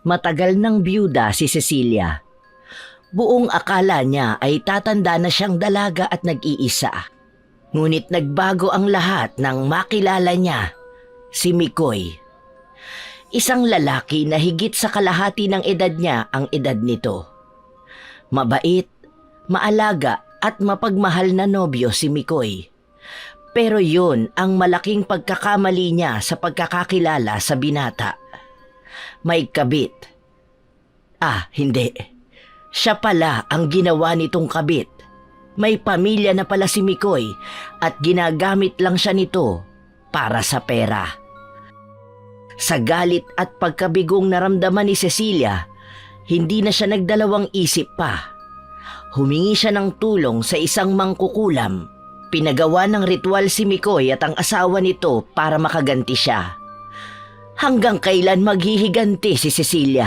Matagal nang biyuda si Cecilia. Buong akala niya ay tatanda na siyang dalaga at nag-iisa. Ngunit nagbago ang lahat nang makilala niya si Mikoy. Isang lalaki na higit sa kalahati ng edad niya ang edad nito. Mabait, maalaga at mapagmahal na nobyo si Mikoy. Pero yun ang malaking pagkakamali niya sa pagkakakilala sa binata. May kabit. Hindi. Siya pala ang ginawa nitong kabit. May pamilya na pala si Mikoy at ginagamit lang siya nito para sa pera. Sa galit at pagkabigong naramdaman ni Cecilia, hindi na siya nagdalawang isip pa. Humingi siya ng tulong sa isang mangkukulam. Pinagawa ng ritual si Mikoy at ang asawa nito para makaganti siya. Hanggang kailan maghihiganti si Cecilia?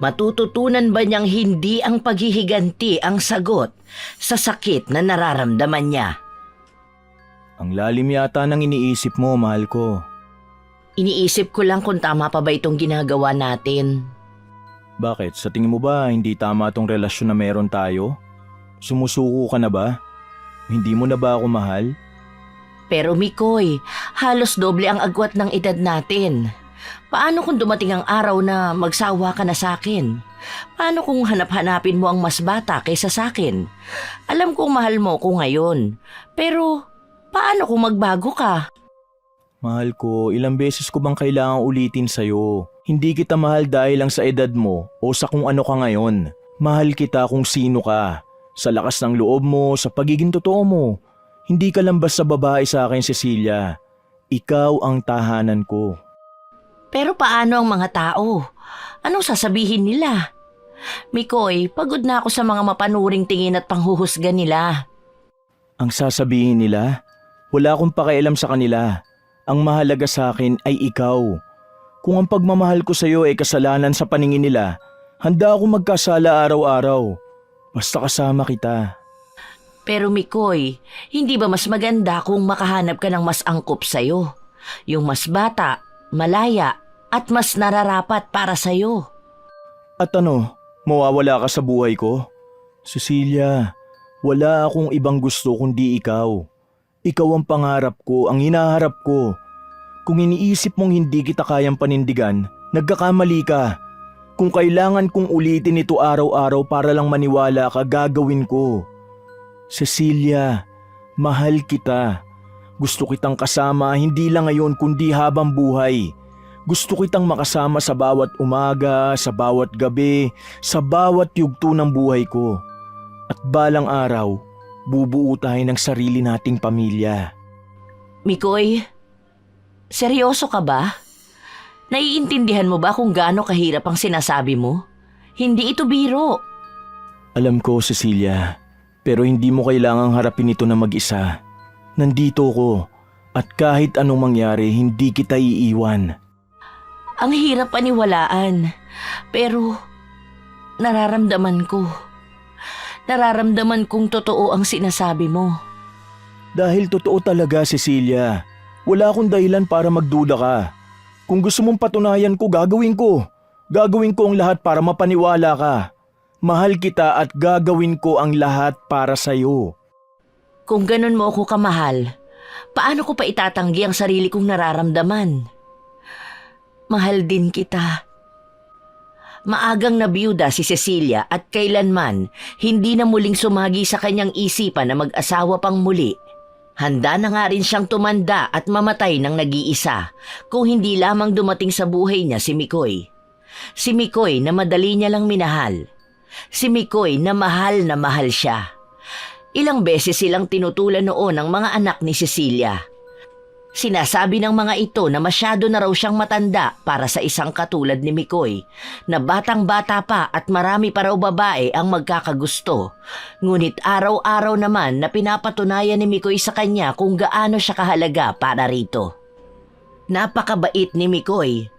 Matututunan ba niyang hindi ang paghihiganti ang sagot sa sakit na nararamdaman niya? Ang lalim yata ng iniisip mo, mahal ko. Iniisip ko lang kung tama pa ba itong ginagawa natin. Bakit? Sa tingin mo ba hindi tama tong relasyon na meron tayo? Sumusuko ka na ba? Hindi mo na ba ako mahal? Pero Mikoy, halos doble ang agwat ng edad natin. Paano kung dumating ang araw na magsawa ka na sa akin? Paano kung hanap-hanapin mo ang mas bata kaysa sa akin? Alam kong mahal mo ko ngayon. Pero paano kung magbago ka? Mahal ko, ilang beses ko bang kailangang ulitin sa'yo? Hindi kita mahal dahil lang sa edad mo o sa kung ano ka ngayon. Mahal kita kung sino ka. Sa lakas ng loob mo, sa pagiging totoo mo. Hindi ka lang basta babae sa akin, Cecilia. Ikaw ang tahanan ko. Pero paano ang mga tao? Anong sasabihin nila? Mikoy, pagod na ako sa mga mapanuring tingin at panghuhusga nila. Ang sasabihin nila? Wala akong pakialam sa kanila. Ang mahalaga sa akin ay ikaw. Kung ang pagmamahal ko sa iyo ay kasalanan sa paningin nila, handa akong magkasala araw-araw. Basta kasama kita. Pero Mikoy, hindi ba mas maganda kung makahanap ka ng mas angkop sa'yo? Yung mas bata, malaya, at mas nararapat para sa'yo. At ano, mawawala ka sa buhay ko? Cecilia, wala akong ibang gusto kundi ikaw. Ikaw ang pangarap ko, ang hinaharap ko. Kung iniisip mong hindi kita kayang panindigan, nagkakamali ka. Kung kailangan kong ulitin ito araw-araw para lang maniwala ka, gagawin ko. Cecilia, mahal kita. Gusto kitang kasama hindi lang ngayon kundi habang buhay. Gusto kitang makasama sa bawat umaga, sa bawat gabi, sa bawat yugto ng buhay ko. At balang araw, bubuo tayo ng sarili nating pamilya. Mikoy, seryoso ka ba? Naiintindihan mo ba kung gaano kahirap ang sinasabi mo? Hindi ito biro. Alam ko, Cecilia, pero hindi mo kailangang harapin ito na mag-isa. Nandito ko at kahit anong mangyari, hindi kita iiwan. Ang hirap paniwalaan, pero nararamdaman ko. Nararamdaman kong totoo ang sinasabi mo. Dahil totoo talaga, Cecilia. Wala akong dahilan para magduda ka. Kung gusto mong patunayan ko, gagawin ko. Gagawin ko ang lahat para mapaniwala ka. Mahal kita at gagawin ko ang lahat para sa'yo. Kung ganun mo ako kamahal, paano ko pa itatanggi ang sarili kong nararamdaman? Mahal din kita. Maagang nabiyuda si Cecilia at kailanman hindi na muling sumagi sa kanyang isipan na mag-asawa pang muli. Handa na nga rin siyang tumanda at mamatay ng nag-iisa kung hindi lamang dumating sa buhay niya si Mikoy. Si Mikoy na madali niya lang minahal. Si Mikoy na mahal siya. Ilang beses silang tinutulan noon ng mga anak ni Cecilia. Sinasabi ng mga ito na masyado na raw siyang matanda para sa isang katulad ni Mikoy, na batang-bata pa at marami pa raw babae ang magkakagusto. Ngunit araw-araw naman na pinapatunayan ni Mikoy sa kanya kung gaano siya kahalaga para rito. Napakabait ni Mikoy,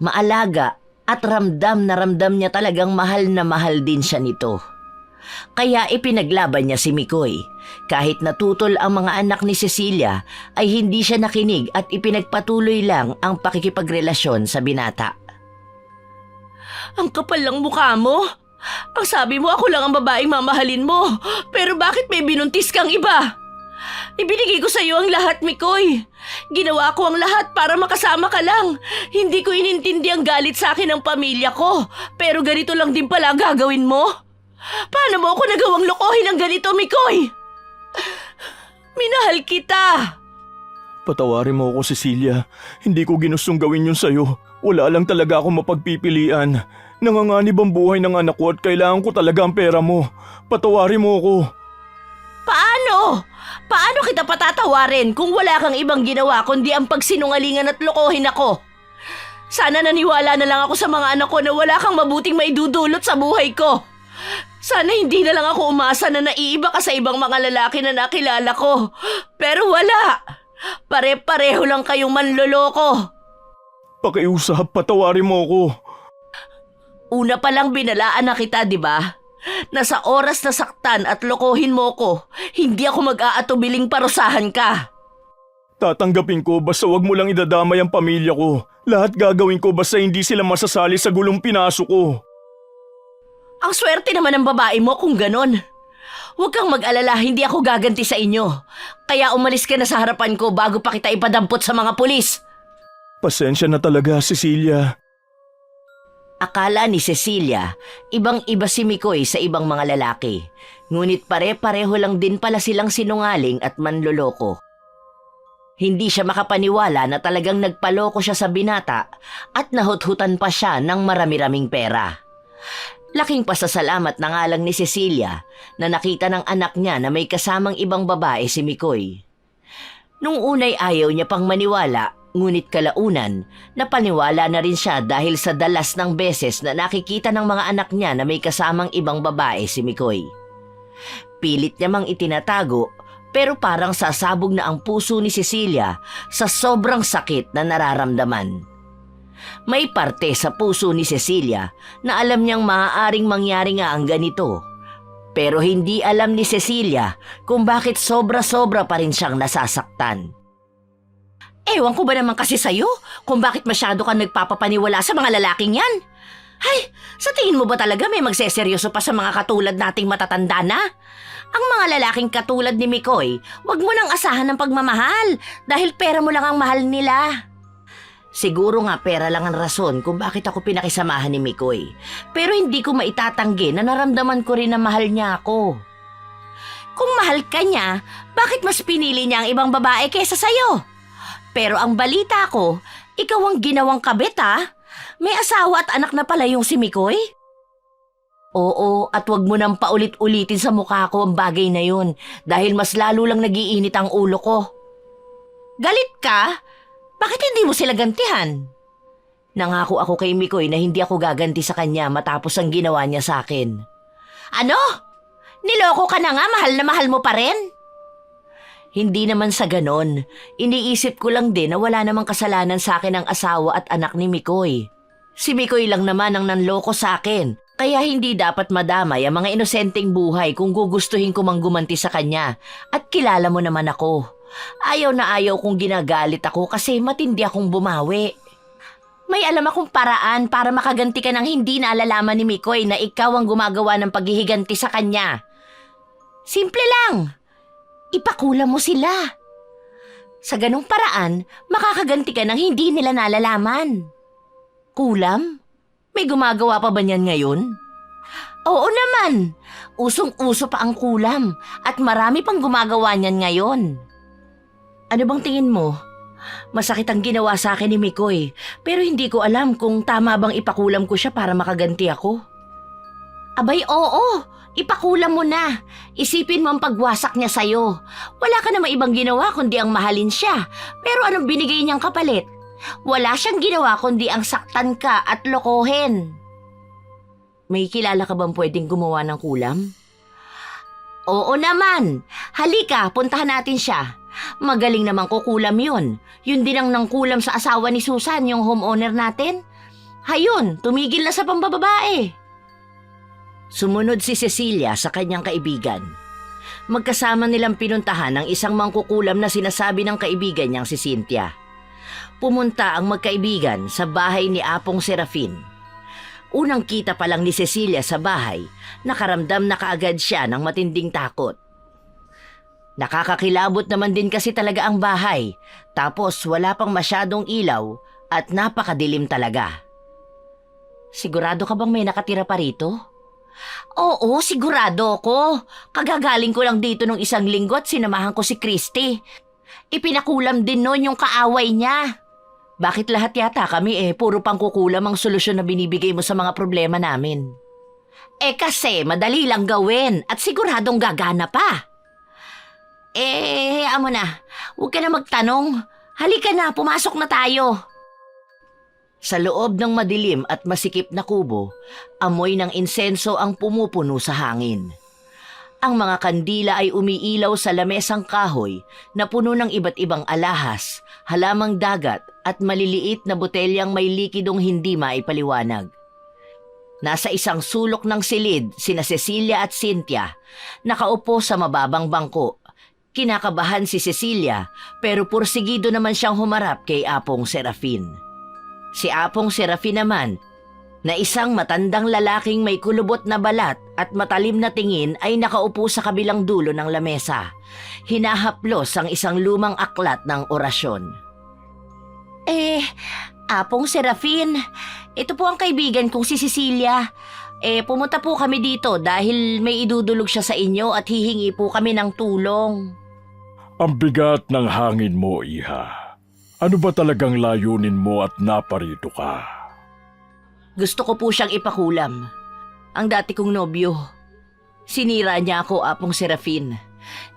maalaga at ramdam na ramdam niya talagang mahal na mahal din siya nito. Kaya ipinaglaban niya si Mikoy. Kahit natutol ang mga anak ni Cecilia ay hindi siya nakinig at ipinagpatuloy lang ang pakikipagrelasyon sa binata. Ang kapal ng mukha mo. Ang sabi mo ako lang ang babaeng mamahalin mo. Pero bakit may binuntis kang iba? Ibinigay ko sa iyo ang lahat, Mikoy. Ginawa ko ang lahat para makasama ka lang. Hindi ko inintindi ang galit sa akin ng pamilya ko. Pero ganito lang din pala ang gagawin mo? Paano mo ako nagawang lokohin ng ganito, Mikoy? Minahal kita. Patawarin mo ako, Cecilia. Hindi ko ginustong gawin yun sa'yo. Wala lang talaga ako mapagpipilian. Nanganganib ang buhay ng anak ko at kailangan ko talaga ang pera mo. Patawarin mo ako. Paano? Paano kita patatawarin kung wala kang ibang ginawa kundi ang pagsinungalingan at lokohin ako? Sana naniwala na lang ako sa mga anak ko na wala kang mabuting maidudulot sa buhay ko. Sana hindi na lang ako umasa na naiiba ka sa ibang mga lalaki na nakilala ko. Pero wala. Pare-pareho lang kayong manloloko. Pakiusap, patawarin mo ako. Una pa lang binalaan na kita, di ba? Na sa oras na saktan at lokohin mo ko, hindi ako mag-aatubiling parusahan ka. Tatanggapin ko basta wag mo lang idadamay ang pamilya ko. Lahat gagawin ko basta hindi sila masasali sa gulong pinasok ko. Ang swerte naman ng babae mo kung ganon. Huwag kang mag-alala, hindi ako gaganti sa inyo. Kaya umalis ka na sa harapan ko bago pa kita ipadampot sa mga pulis. Pasensya na talaga, Cecilia. Akala ni Cecilia, ibang-iba si Mikoy sa ibang mga lalaki. Ngunit pare-pareho lang din pala silang sinungaling at manloloko. Hindi siya makapaniwala na talagang nagpaloko siya sa binata at nahuthutan pa siya ng marami-raming pera. Laking pasasalamat na nga lang ni Cecilia na nakita ng anak niya na may kasamang ibang babae si Mikoy. Nung unay ayaw niya pang maniwala, ngunit kalaunan, napaniwala na rin siya dahil sa dalas ng beses na nakikita ng mga anak niya na may kasamang ibang babae si Mikoy. Pilit niya mang itinatago pero parang sasabog na ang puso ni Cecilia sa sobrang sakit na nararamdaman. May parte sa puso ni Cecilia na alam niyang maaaring mangyari nga ang ganito. Pero hindi alam ni Cecilia kung bakit sobra-sobra pa rin siyang nasasaktan. Ewan ko ba naman kasi sa'yo kung bakit masyado kang nagpapapaniwala sa mga lalaking yan? Ay, sa tingin mo ba talaga may magseseryoso pa sa mga katulad nating matatanda na? Ang mga lalaking katulad ni Mikoy, wag mo nang asahan ng pagmamahal dahil pera mo lang ang mahal nila. Siguro nga pera lang ang rason kung bakit ako pinakisamahan ni Mikoy. Pero hindi ko maitatanggi na naramdaman ko rin na mahal niya ako. Kung mahal ka niya, bakit mas pinili niya ang ibang babae kaysa sa'yo? Pero ang balita ko, ikaw ang ginawang kabit ha? May asawa at anak na pala yung si Mikoy? Oo, at wag mo nang paulit-ulitin sa mukha ko ang bagay na yun dahil mas lalo lang nagiinit ang ulo ko. Galit ka? Bakit hindi mo sila gantihan? Nangako ako kay Mikoy na hindi ako gaganti sa kanya matapos ang ginawa niya sa akin. Ano? Niloko ka na nga, mahal na mahal mo pa rin? Hindi naman sa ganon. Iniisip ko lang din na wala namang kasalanan sa akin ang asawa at anak ni Mikoy. Si Mikoy lang naman ang nanloko sa akin, kaya hindi dapat madamay ang mga inosenteng buhay kung gugustuhin ko mang gumanti sa kanya. At kilala mo naman ako. Ayaw na ayaw kong ginagalit ako kasi matindi akong bumawi. May alam akong paraan para makaganti ka ng hindi naalalaman ni Mikoy na ikaw ang gumagawa ng paghihiganti sa kanya. Simple lang. Ipakulam mo sila. Sa ganong paraan, makakaganti ka ng hindi nila nalalaman. Kulam? May gumagawa pa ba niyan ngayon? Oo naman. Usong-uso pa ang kulam at marami pang gumagawa niyan ngayon. Ano bang tingin mo? Masakit ang ginawa sa akin ni Mikoy pero hindi ko alam kung tama bang ipakulam ko siya para makaganti ako. Abay oo, ipakulam mo na. Isipin mo ang pagwasak niya sa'yo. Wala ka namang ibang ginawa kundi ang mahalin siya. Pero anong binigay niyang kapalit? Wala siyang ginawa kundi ang saktan ka at lokohin. May kilala ka bang pwedeng gumawa ng kulam? Oo naman. Halika, puntahan natin siya. Magaling naman kukulam yun. Yun din ang nangkulam sa asawa ni Susan, yung homeowner natin. Hayun, tumigil na sa pambababae. Sumunod si Cecilia sa kanyang kaibigan. Magkasama nilang pinuntahan ang isang mangkukulam na sinasabi ng kaibigan niyang si Cynthia. Pumunta ang magkaibigan sa bahay ni Apong Serafin. Unang kita pa lang ni Cecilia sa bahay, nakaramdam na kaagad siya ng matinding takot. Nakakakilabot naman din kasi talaga ang bahay, tapos wala pang masyadong ilaw at napakadilim talaga. Sigurado ka bang may nakatira pa rito? Oo, sigurado ako. Kagagaling ko lang dito nung 1 linggo at sinamahan ko si Christy. Ipinakulam din noon yung kaaway niya. Bakit lahat yata kami puro pangkukulam ang solusyon na binibigay mo sa mga problema namin? Kasi madali lang gawin at siguradong gagana pa. Hayaan mo na. Huwag ka na magtanong. Halika na, pumasok na tayo. Sa loob ng madilim at masikip na kubo, amoy ng insenso ang pumupuno sa hangin. Ang mga kandila ay umiilaw sa lamesang kahoy na puno ng iba't ibang alahas, halamang dagat at maliliit na botelyang may likidong hindi maipaliwanag. Nasa isang sulok ng silid sina Cecilia at Cynthia, nakaupo sa mababang bangko. Kinakabahan si Cecilia pero pursigido naman siyang humarap kay Apong Serafin. Si Apong Serafin naman, na isang matandang lalaking may kulubot na balat at matalim na tingin ay nakaupo sa kabilang dulo ng lamesa. Hinahaplos ang isang lumang aklat ng orasyon. Apong Serafin, ito po ang kaibigan kong si Cecilia. Pumunta po kami dito dahil may idudulog siya sa inyo at hihingi po kami ng tulong. Ang bigat ng hangin mo, Iha. Ano ba talagang layunin mo at naparito ka? Gusto ko po siyang ipakulam. Ang dati kong nobyo. Sinira niya ako, Apong Serafin.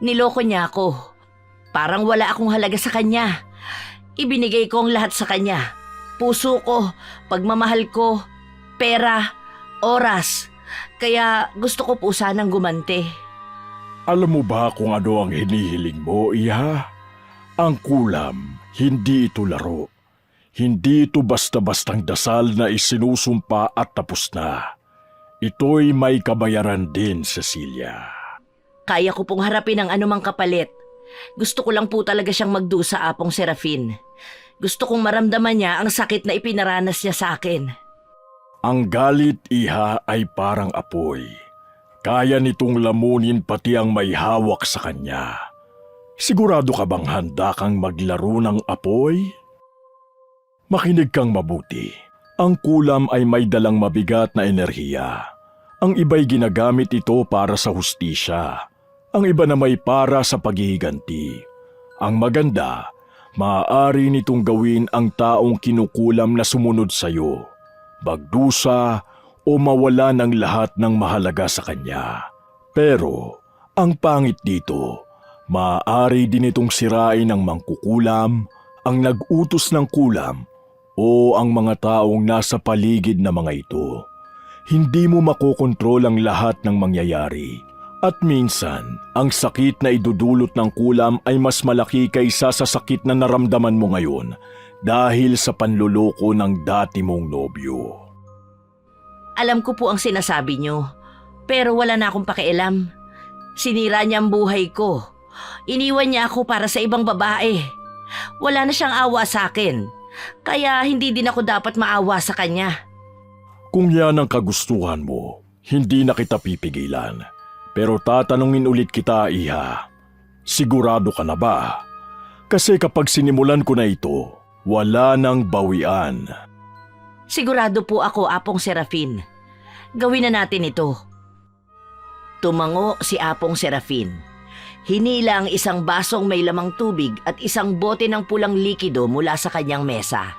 Niloko niya ako. Parang wala akong halaga sa kanya. Ibinigay ko ang lahat sa kanya. Puso ko, pagmamahal ko, pera, oras. Kaya gusto ko po sanang gumante. Alam mo ba kung ano ang hinihiling mo, Iha? Ang kulam, hindi ito laro. Hindi ito basta-bastang dasal na isinusumpa at tapos na. Ito'y may kabayaran din, Cecilia. Kaya ko pong harapin ang anumang kapalit. Gusto ko lang po talaga siyang magdusa, Apong Serafin. Gusto kong maramdaman niya ang sakit na ipinaranas niya sa akin. Ang galit, Iha, ay parang apoy. Kaya nitong lamunin pati ang may hawak sa kanya. Sigurado ka bang handa kang maglaro ng apoy? Makinig kang mabuti. Ang kulam ay may dalang mabigat na enerhiya. Ang iba'y ginagamit ito para sa hustisya. Ang iba na may para sa paghihiganti. Ang maganda, maaari nitong gawin ang taong kinukulam na sumunod sa iyo, magdusa o mawala ng lahat ng mahalaga sa kanya. Pero ang pangit dito, maaari din itong sirain ng mangkukulam, ang nag-utos ng kulam, o ang mga taong nasa paligid na mga ito. Hindi mo makokontrol ang lahat ng mangyayari. At minsan, ang sakit na idudulot ng kulam ay mas malaki kaysa sa sakit na naramdaman mo ngayon dahil sa panluloko ng dati mong nobyo. Alam ko po ang sinasabi niyo, pero wala na akong pakialam. Sinira niya ang buhay ko. Iniwan niya ako para sa ibang babae. Wala na siyang awa sa akin. Kaya hindi din ako dapat maawa sa kanya. Kung yan ang kagustuhan mo, hindi na kita pipigilan. Pero tatanungin ulit kita, Iha. Sigurado ka na ba? Kasi kapag sinimulan ko na ito, wala nang bawian. Sigurado po ako, Apong Serafin. Gawin na natin ito. Tumango si Apong Serafin. Hinila ang isang basong may lamang tubig at isang bote ng pulang likido mula sa kanyang mesa.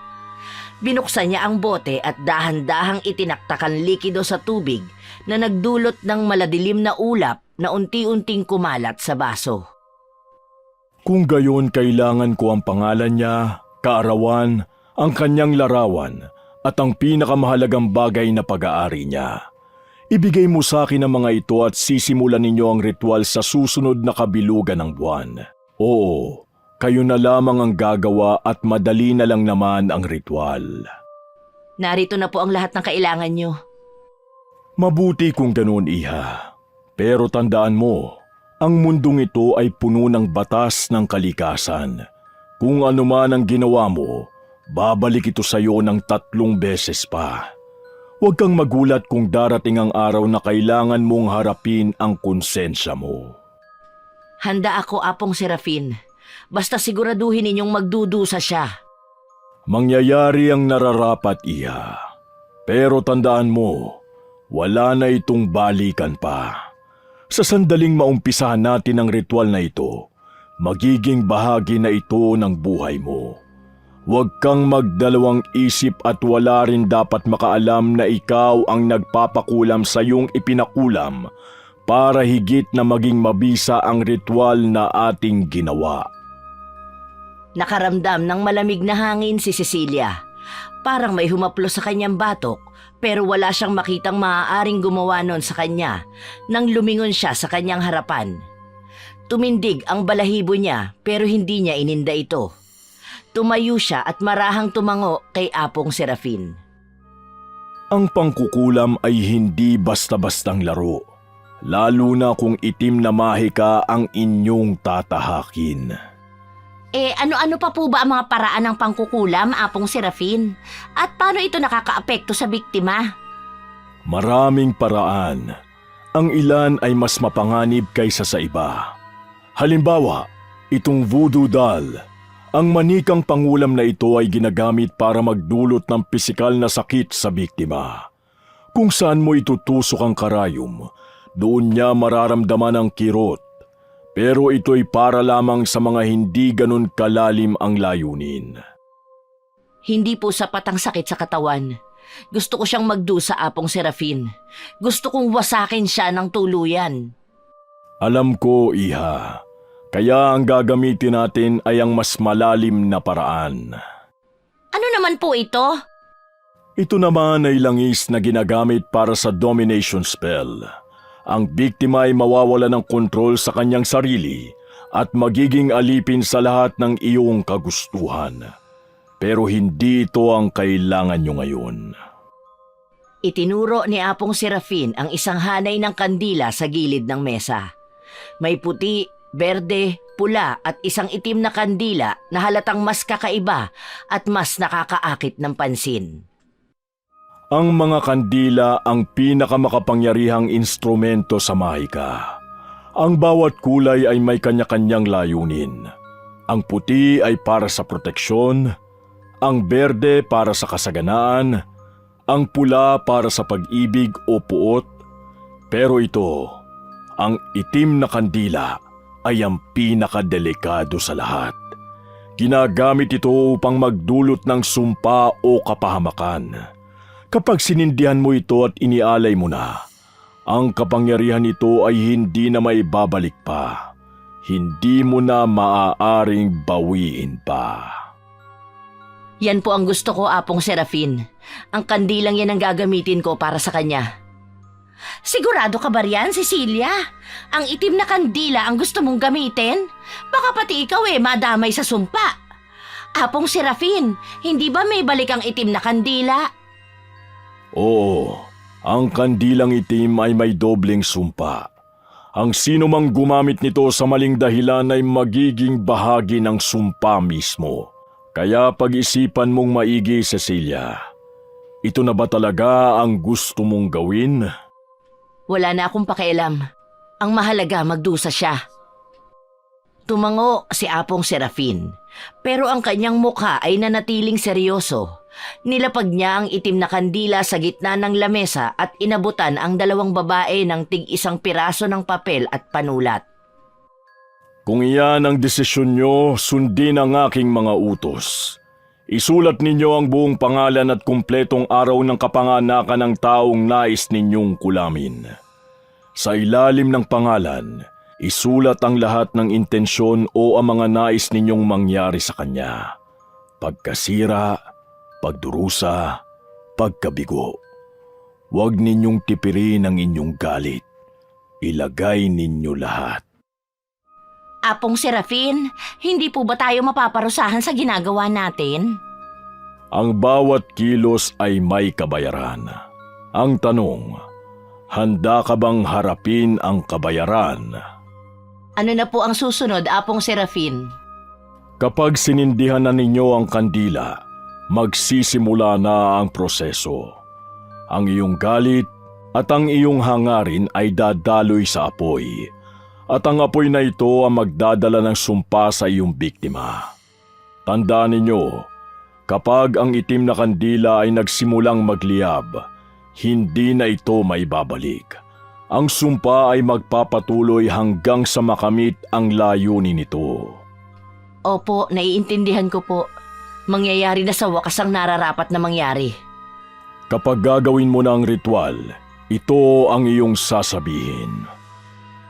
Binuksan niya ang bote at dahan-dahang itinaktakan likido sa tubig na nagdulot ng maladilim na ulap na unti-unting kumalat sa baso. Kung gayon, kailangan ko ang pangalan niya, kaarawan, ang kanyang larawan, at ang pinakamahalagang bagay na pag-aari niya. Ibigay mo sa akin ang mga ito at sisimulan ninyo ang ritual sa susunod na kabilugan ng buwan. Oo, kayo na lamang ang gagawa at madali na lang naman ang ritual. Narito na po ang lahat ng kailangan niyo. Mabuti kung ganoon, Iha. Pero tandaan mo, ang mundong ito ay puno ng batas ng kalikasan. Kung ano man ang ginawa mo, babalik ito sa iyo ng 3 beses pa. Huwag kang magulat kung darating ang araw na kailangan mong harapin ang konsensya mo. Handa ako, Apong Serafin. Basta siguraduhin ninyong magdudusa siya. Mangyayari ang nararapat, Iha. Pero tandaan mo, wala na itong balikan pa. Sa sandaling maumpisahan natin ang ritual na ito, magiging bahagi na ito ng buhay mo. Huwag kang magdalawang isip at wala rin dapat makaalam na ikaw ang nagpapakulam sa iyong ipinakulam para higit na maging mabisa ang ritual na ating ginawa. Nakaramdam ng malamig na hangin si Cecilia. Parang may humaplo sa kanyang batok pero wala siyang makitang maaaring gumawa nun sa kanya nang lumingon siya sa kanyang harapan. Tumindig ang balahibo niya pero hindi niya ininda ito. Tumayo siya at marahang tumango kay Apong Serafin. Ang pangkukulam ay hindi basta-bastang laro, lalo na kung itim na mahika ang inyong tatahakin. Ano-ano pa po ba ang mga paraan ng pangkukulam, Apong Serafin? At paano ito nakakaapekto sa biktima? Maraming paraan. Ang ilan ay mas mapanganib kaysa sa iba. Halimbawa, itong voodoo doll. Ang manikang pangulam na ito ay ginagamit para magdulot ng pisikal na sakit sa biktima. Kung saan mo itutusok ang karayom, doon niya mararamdaman ang kirot. Pero ito'y para lamang sa mga hindi ganun kalalim ang layunin. Hindi po sapat ang sakit sa katawan. Gusto ko siyang magdusa, Apong Serafin. Gusto kong wasakin siya ng tuluyan. Alam ko, Iha. Kaya ang gagamitin natin ay ang mas malalim na paraan. Ano naman po ito? Ito naman ay langis na ginagamit para sa domination spell. Ang biktima ay mawawala ng kontrol sa kanyang sarili at magiging alipin sa lahat ng iyong kagustuhan. Pero hindi ito ang kailangan nyo ngayon. Itinuro ni Apong Serafin ang isang hanay ng kandila sa gilid ng mesa. May puti, berde, pula at isang itim na kandila na halatang mas kakaiba at mas nakakaakit ng pansin. Ang mga kandila ang pinakamakapangyarihang instrumento sa mahika. Ang bawat kulay ay may kanya-kanyang layunin. Ang puti ay para sa proteksyon, ang berde para sa kasaganaan, ang pula para sa pag-ibig o puot, pero ito, ang itim na kandila, ay ang pinakadelikado sa lahat. Ginagamit ito upang magdulot ng sumpa o kapahamakan. Kapag sinindihan mo ito at inialay mo na, ang kapangyarihan nito ay hindi na maibabalik pa. Hindi mo na maaaring bawiin pa. Yan po ang gusto ko, Apong Serafin. Ang kandilang yan ang gagamitin ko para sa kanya. Sigurado ka ba riyan, Cecilia? Ang itim na kandila ang gusto mong gamitin? Baka pati ikaw madamay sa sumpa. Apong Serafin, hindi ba may balik ang itim na kandila? Oo, ang kandilang itim ay may dobleng sumpa. Ang sino mang gumamit nito sa maling dahilan ay magiging bahagi ng sumpa mismo. Kaya pag-isipan mong maigi, Cecilia. Ito na ba talaga ang gusto mong gawin? Wala na akong pakialam. Ang mahalaga magdusa siya. Tumango si Apong Serafin, pero ang kanyang mukha ay nanatiling seryoso. Nilapag niya ang itim na kandila sa gitna ng lamesa at inabutan ang dalawang babae ng tig-isang piraso ng papel at panulat. Kung iyan ang desisyon nyo, sundin ang aking mga utos. Isulat ninyo ang buong pangalan at kumpletong araw ng kapanganakan ng taong nais ninyong kulamin. Sa ilalim ng pangalan, isulat ang lahat ng intensyon o ang mga nais ninyong mangyari sa kanya. Pagkasira, pagdurusa, pagkabigo. Huwag ninyong tipirin ang inyong galit. Ilagay ninyo lahat. Apong Serafin, hindi po ba tayo mapaparusahan sa ginagawa natin? Ang bawat kilos ay may kabayaran. Ang tanong, handa ka bang harapin ang kabayaran? Ano na po ang susunod, Apong Serafin? Kapag sinindihan na ninyo ang kandila, magsisimula na ang proseso. Ang iyong galit at ang iyong hangarin ay dadaloy sa apoy, at ang apoy na ito ang magdadala ng sumpa sa iyong biktima. Tandaan ninyo, kapag ang itim na kandila ay nagsimulang magliyab, hindi na ito maibabalik. Ang sumpa ay magpapatuloy hanggang sa makamit ang layunin nito. Opo, naiintindihan ko po. Mangyayari na sa wakas ang nararapat na mangyari. Kapag gagawin mo na ang ritual, ito ang iyong sasabihin.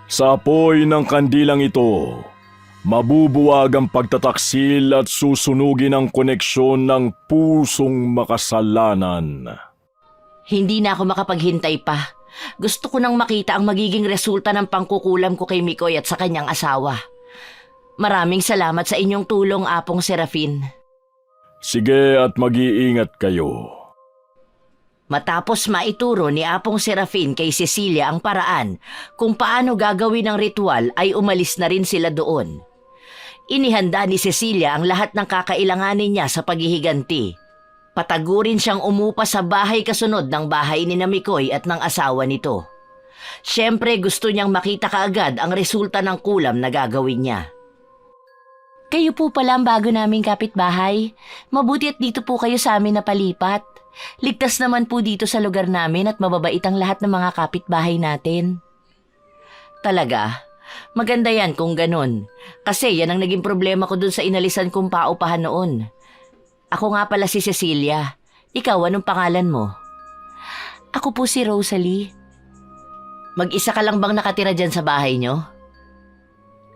Sa apoy ng kandilang ito, mabubuwag ang pagtataksil at susunugin ang koneksyon ng pusong makasalanan. Hindi na ako makapaghintay pa. Gusto ko nang makita ang magiging resulta ng pangkukulam ko kay Mikoy at sa kanyang asawa. Maraming salamat sa inyong tulong, Apong Serafin. Sige at mag-iingat kayo. Matapos maituro ni Apong Serafin kay Cecilia ang paraan kung paano gagawin ang ritual ay umalis na rin sila doon. Inihanda ni Cecilia ang lahat ng kakailanganin niya sa paghihiganti. Patagurin siyang umupa sa bahay kasunod ng bahay ni Mikoy at ng asawa nito. Siyempre gusto niyang makita kaagad ang resulta ng kulam na gagawin niya. Kayo po pala ang bago naming kapitbahay. Mabuti at dito po kayo sa amin napalipat. Ligtas naman po dito sa lugar namin at mababait ang lahat ng mga kapitbahay natin. Talaga? Maganda yan kung ganun. Kasi yan ang naging problema ko dun sa inalisan kong paupahan noon. Ako nga pala si Cecilia. Ikaw, anong pangalan mo? Ako po si Rosalie. Mag-isa ka lang bang nakatira dyan sa bahay nyo?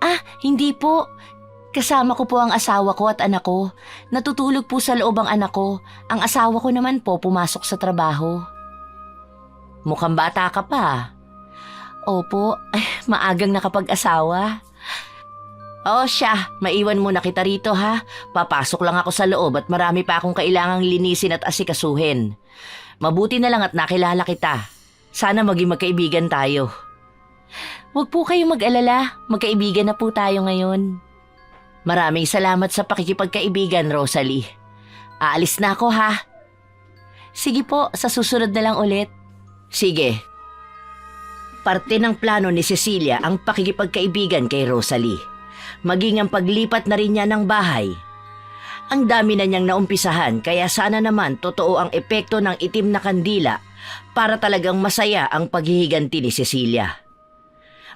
Ah, hindi po. Kasama ko po ang asawa ko at anak ko. Natutulog po sa loob ang anak ko. Ang asawa ko naman po pumasok sa trabaho. Mukhang bata ka pa. Opo, maagang nakapag-asawa. Oo siya, maiwan muna kita rito ha. Papasok lang ako sa loob at marami pa akong kailangang linisin at asikasuhin. Mabuti na lang at nakilala kita. Sana maging magkaibigan tayo. Huwag po kayong mag-alala, magkaibigan na po tayo ngayon. Maraming salamat sa pakikipagkaibigan, Rosalie. Aalis na ako ha. Sige po, sa susunod na lang ulit. Sige. Parte ng plano ni Cecilia ang pakikipagkaibigan kay Rosalie. Maging ang paglipat na rin niya ng bahay. Ang dami na niyang naumpisahan kaya sana naman totoo ang epekto ng itim na kandila para talagang masaya ang paghihiganti ni Cecilia.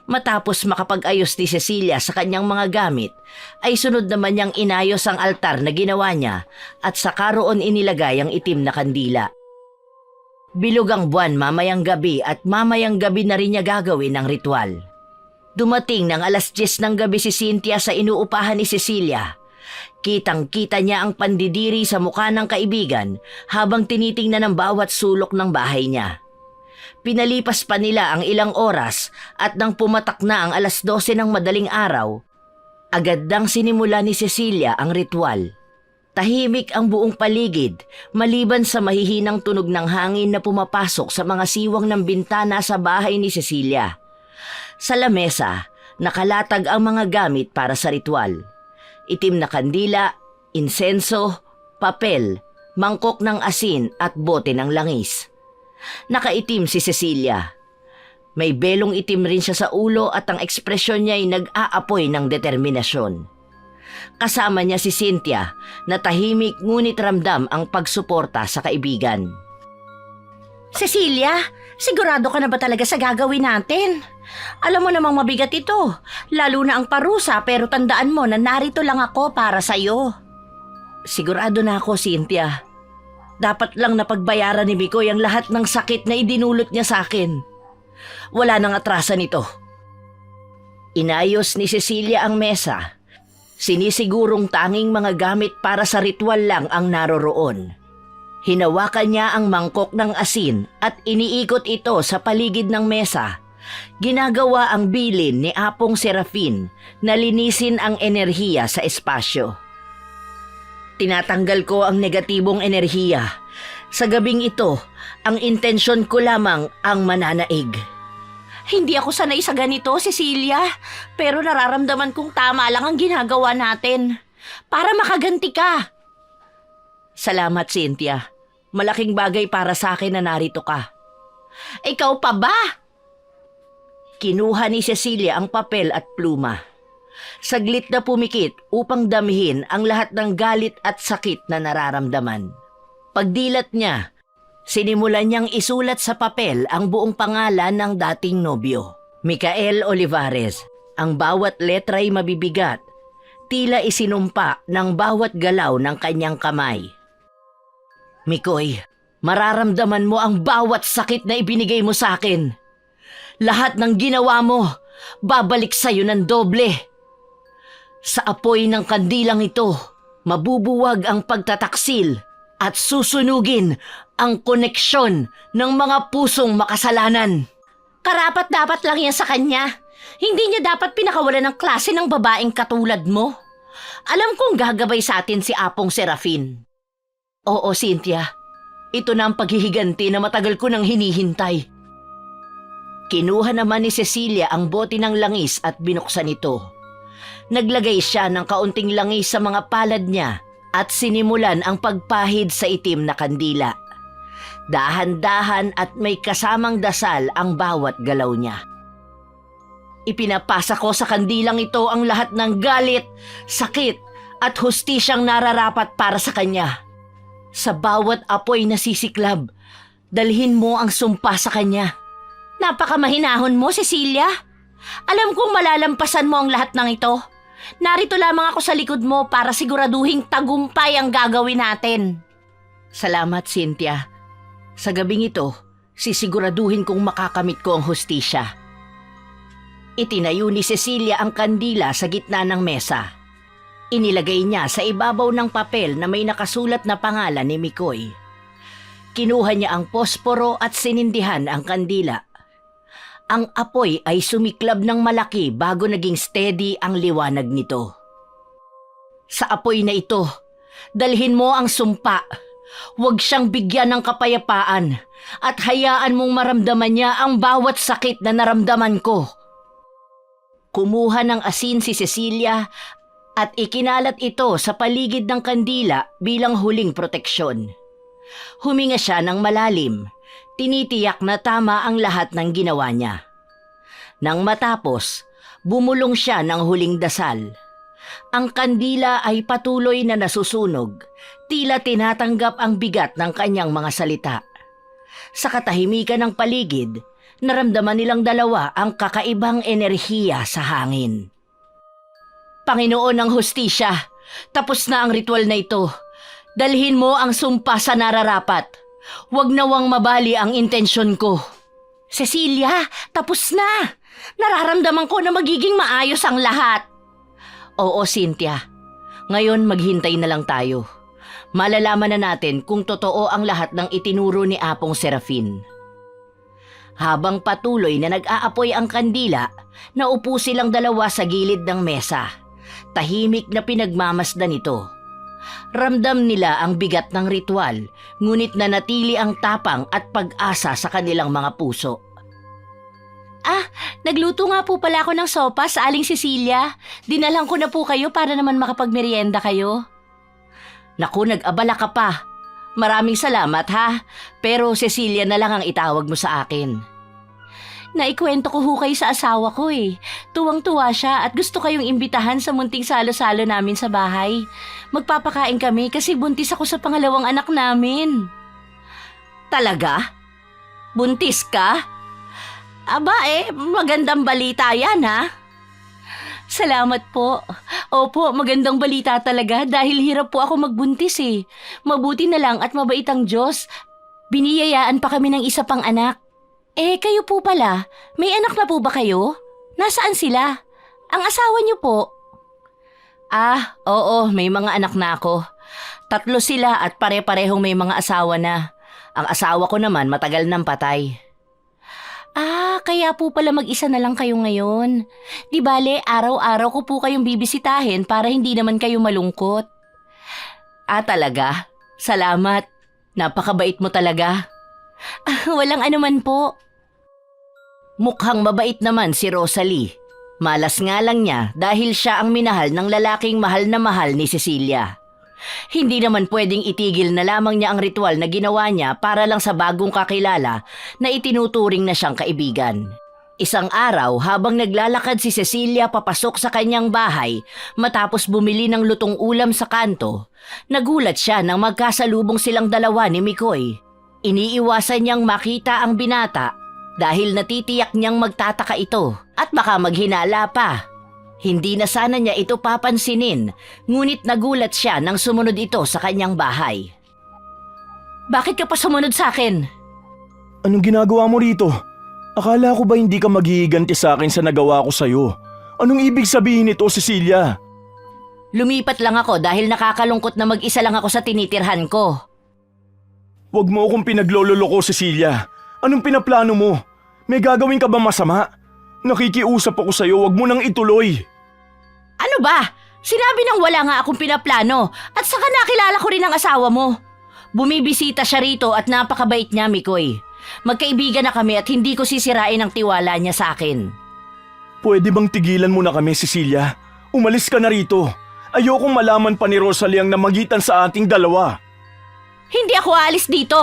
Matapos makapag-ayos ni Cecilia sa kanyang mga gamit, ay sunod naman niyang inayos ang altar na ginawa niya at saka roon inilagay ang itim na kandila. Bilog ang buwan mamayang gabi at mamayang gabi na rin niya gagawin ang ritual. Dumating ng 10:00 ng gabi si Cynthia sa inuupahan ni Cecilia. Kitang-kita niya ang pandidiri sa mukha ng kaibigan habang tinitingnan ng bawat sulok ng bahay niya. Pinalipas pa nila ang ilang oras at nang pumatak na ang 12:00 ng madaling araw, agad nang sinimula ni Cecilia ang ritual. Tahimik ang buong paligid maliban sa mahihinang tunog ng hangin na pumapasok sa mga siwang ng bintana sa bahay ni Cecilia. Sa lamesa, nakalatag ang mga gamit para sa ritual. Itim na kandila, insenso, papel, mangkok ng asin at bote ng langis. Nakaitim si Cecilia. May belong itim rin siya sa ulo at ang ekspresyon niya ay nag-aapoy ng determinasyon. Kasama niya si Cynthia na tahimik ngunit ramdam ang pagsuporta sa kaibigan. Cecilia, sigurado ka na ba talaga sa gagawin natin? Alam mo namang mabigat ito, lalo na ang parusa pero tandaan mo na narito lang ako para sa'yo. Sigurado na ako, Cynthia. Dapat lang napagbayaran ni Mikoy ang lahat ng sakit na idinulot niya sa akin. Wala nang atrasan ito. Inayos ni Cecilia ang mesa. Sinisigurong tanging mga gamit para sa ritual lang ang naroroon. Hinawakan niya ang mangkok ng asin at iniikot ito sa paligid ng mesa. Ginagawa ang bilin ni Apong Serafin na linisin ang enerhiya sa espasyo. Tinatanggal ko ang negatibong enerhiya. Sa gabing ito, ang intensyon ko lamang ang mananaig. Hindi ako sanay sa ganito, Cecilia, pero nararamdaman kong tama lang ang ginagawa natin. Para makaganti ka. Salamat, Cynthia. Malaking bagay para sa akin na narito ka. Ikaw pa ba? Kinuha ni Cecilia ang papel at pluma. Saglit na pumikit upang damhin ang lahat ng galit at sakit na nararamdaman. Pagdilat niya, sinimulan niyang isulat sa papel ang buong pangalan ng dating nobyo, Micael Olivares. Ang bawat letra ay mabibigat, tila isinumpa ng bawat galaw ng kanyang kamay. Mikoy, mararamdaman mo ang bawat sakit na ibinigay mo sa akin. Lahat ng ginawa mo, babalik sa'yo ng doble. Sa apoy ng kandilang ito, mabubuwag ang pagtataksil at susunugin ang koneksyon ng mga pusong makasalanan. Karapat-dapat lang yan sa kanya. Hindi niya dapat pinakawalan ng klase ng babaeng katulad mo. Alam kong gagabay sa atin si Apong Serafin. Oo, Cynthia. Ito na ang paghihiganti na matagal ko nang hinihintay. Kinuha naman ni Cecilia ang bote ng langis at binuksan ito. Naglagay siya ng kaunting langis sa mga palad niya at sinimulan ang pagpahid sa itim na kandila. Dahan-dahan at may kasamang dasal ang bawat galaw niya. Ipinapasa ko sa kandilang ito ang lahat ng galit, sakit at hustisyang nararapat para sa kanya. Sa bawat apoy na sisiklab, dalhin mo ang sumpa sa kanya. Napakamahinahon mo, Cecilia. Alam kong malalampasan mo ang lahat ng ito. Narito lamang ako sa likod mo para siguraduhing tagumpay ang gagawin natin. Salamat, Cynthia. Sa gabing ito, sisiguraduhin kong makakamit ko ang hustisya. Itinayo ni Cecilia ang kandila sa gitna ng mesa. Inilagay niya sa ibabaw ng papel na may nakasulat na pangalan ni Mikoy. Kinuha niya ang posporo at sinindihan ang kandila. Ang apoy ay sumiklab ng malaki bago naging steady ang liwanag nito. Sa apoy na ito, dalhin mo ang sumpa. Huwag siyang bigyan ng kapayapaan at hayaan mong maramdaman niya ang bawat sakit na naramdaman ko. Kumuha ng asin si Cecilia at ikinalat ito sa paligid ng kandila bilang huling proteksyon. Huminga siya ng malalim, tinitiyak na tama ang lahat ng ginawa niya. Nang matapos, bumulong siya ng huling dasal. Ang kandila ay patuloy na nasusunog, tila tinatanggap ang bigat ng kanyang mga salita. Sa katahimikan ng paligid, naramdaman nilang dalawa ang kakaibang enerhiya sa hangin. Panginoon ng hustisya, tapos na ang ritual na ito. Dalhin mo ang sumpa sa nararapat. Huwag nawang mabali ang intensyon ko. Cecilia, tapos na. Nararamdaman ko na magiging maayos ang lahat. Oo, Cynthia. Ngayon maghintay na lang tayo. Malalaman na natin kung totoo ang lahat ng itinuro ni Apong Serafin. Habang patuloy na nag-aapoy ang kandila, naupo silang dalawa sa gilid ng mesa. Tahimik na pinagmamasdan ito. Ramdam nila ang bigat ng ritual, ngunit nanatili ang tapang at pag-asa sa kanilang mga puso. Nagluto nga po pala ako ng sopa sa Aling Cecilia. Dinalang ko na po kayo para naman makapagmerienda kayo. Naku, nag-abala ka pa. Maraming salamat ha, pero Cecilia na lang ang itawag mo sa akin. Naikwento ko ho kayo sa asawa ko eh. Tuwang-tuwa siya at gusto kayong imbitahan sa munting salo-salo namin sa bahay. Magpapakain kami kasi buntis ako sa pangalawang anak namin. Talaga? Buntis ka? Aba magandang balita yan ha. Salamat po. Opo, magandang balita talaga dahil hirap po ako magbuntis eh. Mabuti na lang at mabait ang Diyos. Biniyayaan pa kami ng isa pang anak. Kayo po pala, may anak na po ba kayo? Nasaan sila? Ang asawa niyo po? Oo, may mga anak na ako. 3 sila at pare-parehong may mga asawa na. Ang asawa ko naman matagal nang patay. Kaya po pala mag-isa na lang kayo ngayon. Di bale, araw-araw ko po kayong bibisitahin para hindi naman kayo malungkot. Talaga? Salamat. Napakabait mo talaga. Walang anuman po. Mukhang mabait naman si Rosalie. Malas nga lang niya dahil siya ang minahal ng lalaking mahal na mahal ni Cecilia. Hindi naman pwedeng itigil na lamang niya ang ritual na ginawa niya para lang sa bagong kakilala na itinuturing na siyang kaibigan. Isang araw habang naglalakad si Cecilia papasok sa kanyang bahay matapos bumili ng lutong ulam sa kanto, nagulat siya nang magkasalubong silang dalawa ni Mikoy. Iniiwasan niyang makita ang binata dahil natitiyak niyang magtataka ito at baka maghinala pa. Hindi na sana niya ito papansinin, ngunit nagulat siya nang sumunod ito sa kanyang bahay. Bakit ka pa sumunod sa akin? Anong ginagawa mo rito? Akala ko ba hindi ka maghihiganti sa akin sa nagawa ko sa'yo? Anong ibig sabihin nito, Cecilia? Lumipat lang ako dahil nakakalungkot na mag-isa lang ako sa tinitirhan ko. Huwag mo akong pinaglololoko, Cecilia. Anong pinaplano mo? May gagawin ka ba masama? Nakikiusap ako sa'yo, huwag mo nang ituloy. Ano ba? Sinabi nang wala nga akong pinaplano at saka nakilala ko rin ang asawa mo. Bumibisita siya rito at napakabait niya, Mikoy. Magkaibigan na kami at hindi ko sisirain ang tiwala niya sa akin. Pwede bang tigilan mo na kami, Cecilia? Umalis ka na rito. Ayokong malaman pa ni Rosalie ang namagitan sa ating dalawa. Hindi ako aalis dito.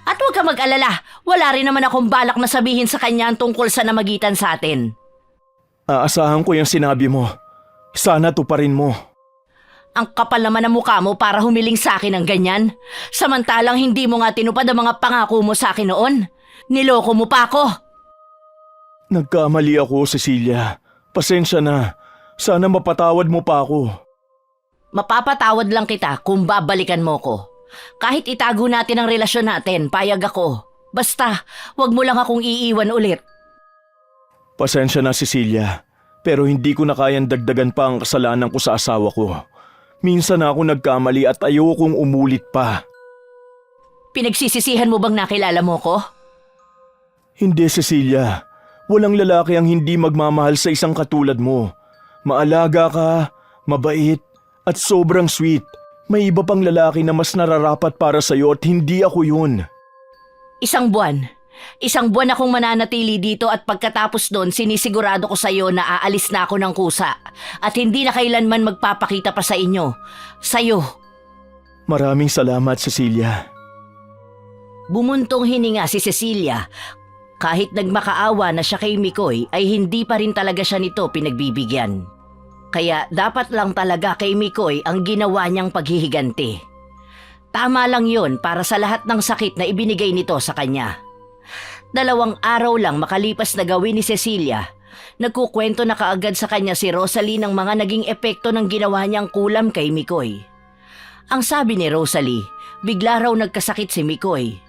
At huwag ka mag-alala, wala rin naman akong balak na sabihin sa kanya ang tungkol sa namagitan sa atin. Aasahan ko yung sinabi mo. Sana tuparin mo. Ang kapal naman ng mukha mo para humiling sa akin ng ganyan. Samantalang hindi mo nga tinupad ang mga pangako mo sa akin noon. Niloko mo pa ako. Nagkamali ako, Cecilia. Pasensya na. Sana mapatawad mo pa ako. Mapapatawad lang kita kung babalikan mo ko. Kahit itago natin ang relasyon natin, payag ako. Basta, wag mo lang akong iiwan ulit. Pasensya na, Cecilia. Pero hindi ko na kayang dagdagan pa ang kasalanan ko sa asawa ko. Minsan ako nagkamali at ayokong umulit pa. Pinagsisisihan mo bang nakilala mo ko? Hindi, Cecilia. Walang lalaki ang hindi magmamahal sa isang katulad mo. Maalaga ka, mabait, at sobrang sweet. May iba pang lalaki na mas nararapat para sa'yo at hindi ako yun. Isang buwan. Isang buwan akong mananatili dito at pagkatapos doon sinisigurado ko sa iyo na aalis na ako ng kusa at hindi na kailanman magpapakita pa sa inyo. Sa'yo. Maraming salamat, Cecilia. Bumuntong hininga si Cecilia. Kahit nagmakaawa na siya kay Mikoy ay hindi pa rin talaga siya nito pinagbibigyan. Kaya dapat lang talaga kay Mikoy ang ginawa niyang paghihiganti. Tama lang yon para sa lahat ng sakit na ibinigay nito sa kanya. 2 araw lang makalipas na gawin ni Cecilia, nagkukwento na kaagad sa kanya si Rosalie ng mga naging epekto ng ginawa niyang kulam kay Mikoy. Ang sabi ni Rosalie, bigla raw nagkasakit si Mikoy.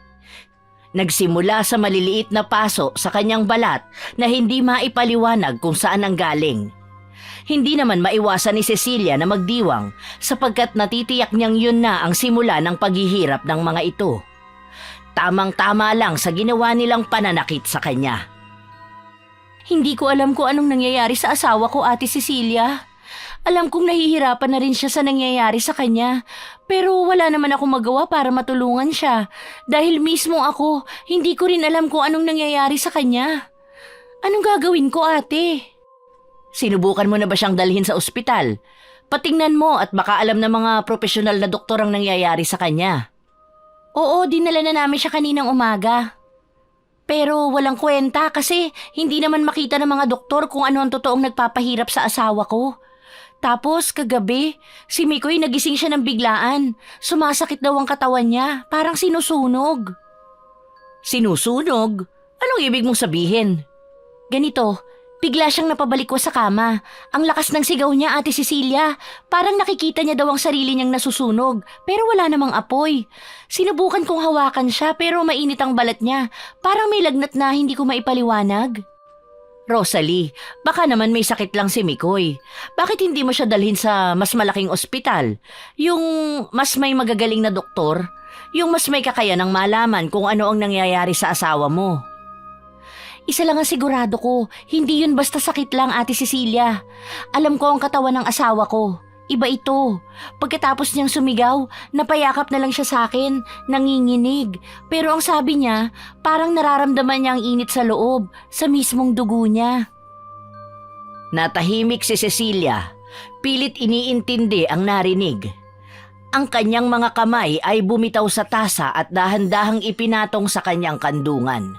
Nagsimula sa maliliit na paso sa kanyang balat na hindi maipaliwanag kung saan ang galing. Hindi naman maiwasan ni Cecilia na magdiwang sapagkat natitiyak niyang yun na ang simula ng paghihirap ng mga ito. Tamang-tama lang sa ginawa nilang pananakit sa kanya. Hindi ko alam kung anong nangyayari sa asawa ko, Ate Cecilia. Alam kong nahihirapan na rin siya sa nangyayari sa kanya. Pero wala naman ako magawa para matulungan siya. Dahil mismo ako, hindi ko rin alam kung anong nangyayari sa kanya. Anong gagawin ko, ate? Sinubukan mo na ba siyang dalhin sa ospital? Patingnan mo at baka alam ng mga profesional na doktor ang nangyayari sa kanya. Oo, dinala na namin siya kaninang umaga. Pero walang kwenta kasi hindi naman makita ng mga doktor kung ano ang totoong nagpapahirap sa asawa ko. Tapos kagabi, si Mikoy nagising siya ng biglaan. Sumasakit daw ang katawan niya, parang sinusunog. Sinusunog? Anong ibig mong sabihin? Ganito, bigla siyang napabalikwas sa kama. Ang lakas ng sigaw niya, Ate Cecilia. Parang nakikita niya daw ang sarili niyang nasusunog, pero wala namang apoy. Sinubukan kong hawakan siya pero mainit ang balat niya. Parang may lagnat na hindi ko maipaliwanag. Rosalie, baka naman may sakit lang si Mikoy. Bakit hindi mo siya dalhin sa mas malaking ospital? Yung mas may magagaling na doktor? Yung mas may kakayanang malaman kung ano ang nangyayari sa asawa mo? Isa lang ang sigurado ko, hindi yun basta sakit lang, Ate Cecilia. Alam ko ang katawan ng asawa ko. Iba ito. Pagkatapos niyang sumigaw, napayakap na lang siya sa akin, nanginginig. Pero ang sabi niya, parang nararamdaman niya ang init sa loob, sa mismong dugo niya. Natahimik si Cecilia. Pilit iniintindi ang narinig. Ang kanyang mga kamay ay bumitaw sa tasa at dahan-dahang ipinatong sa kanyang kandungan.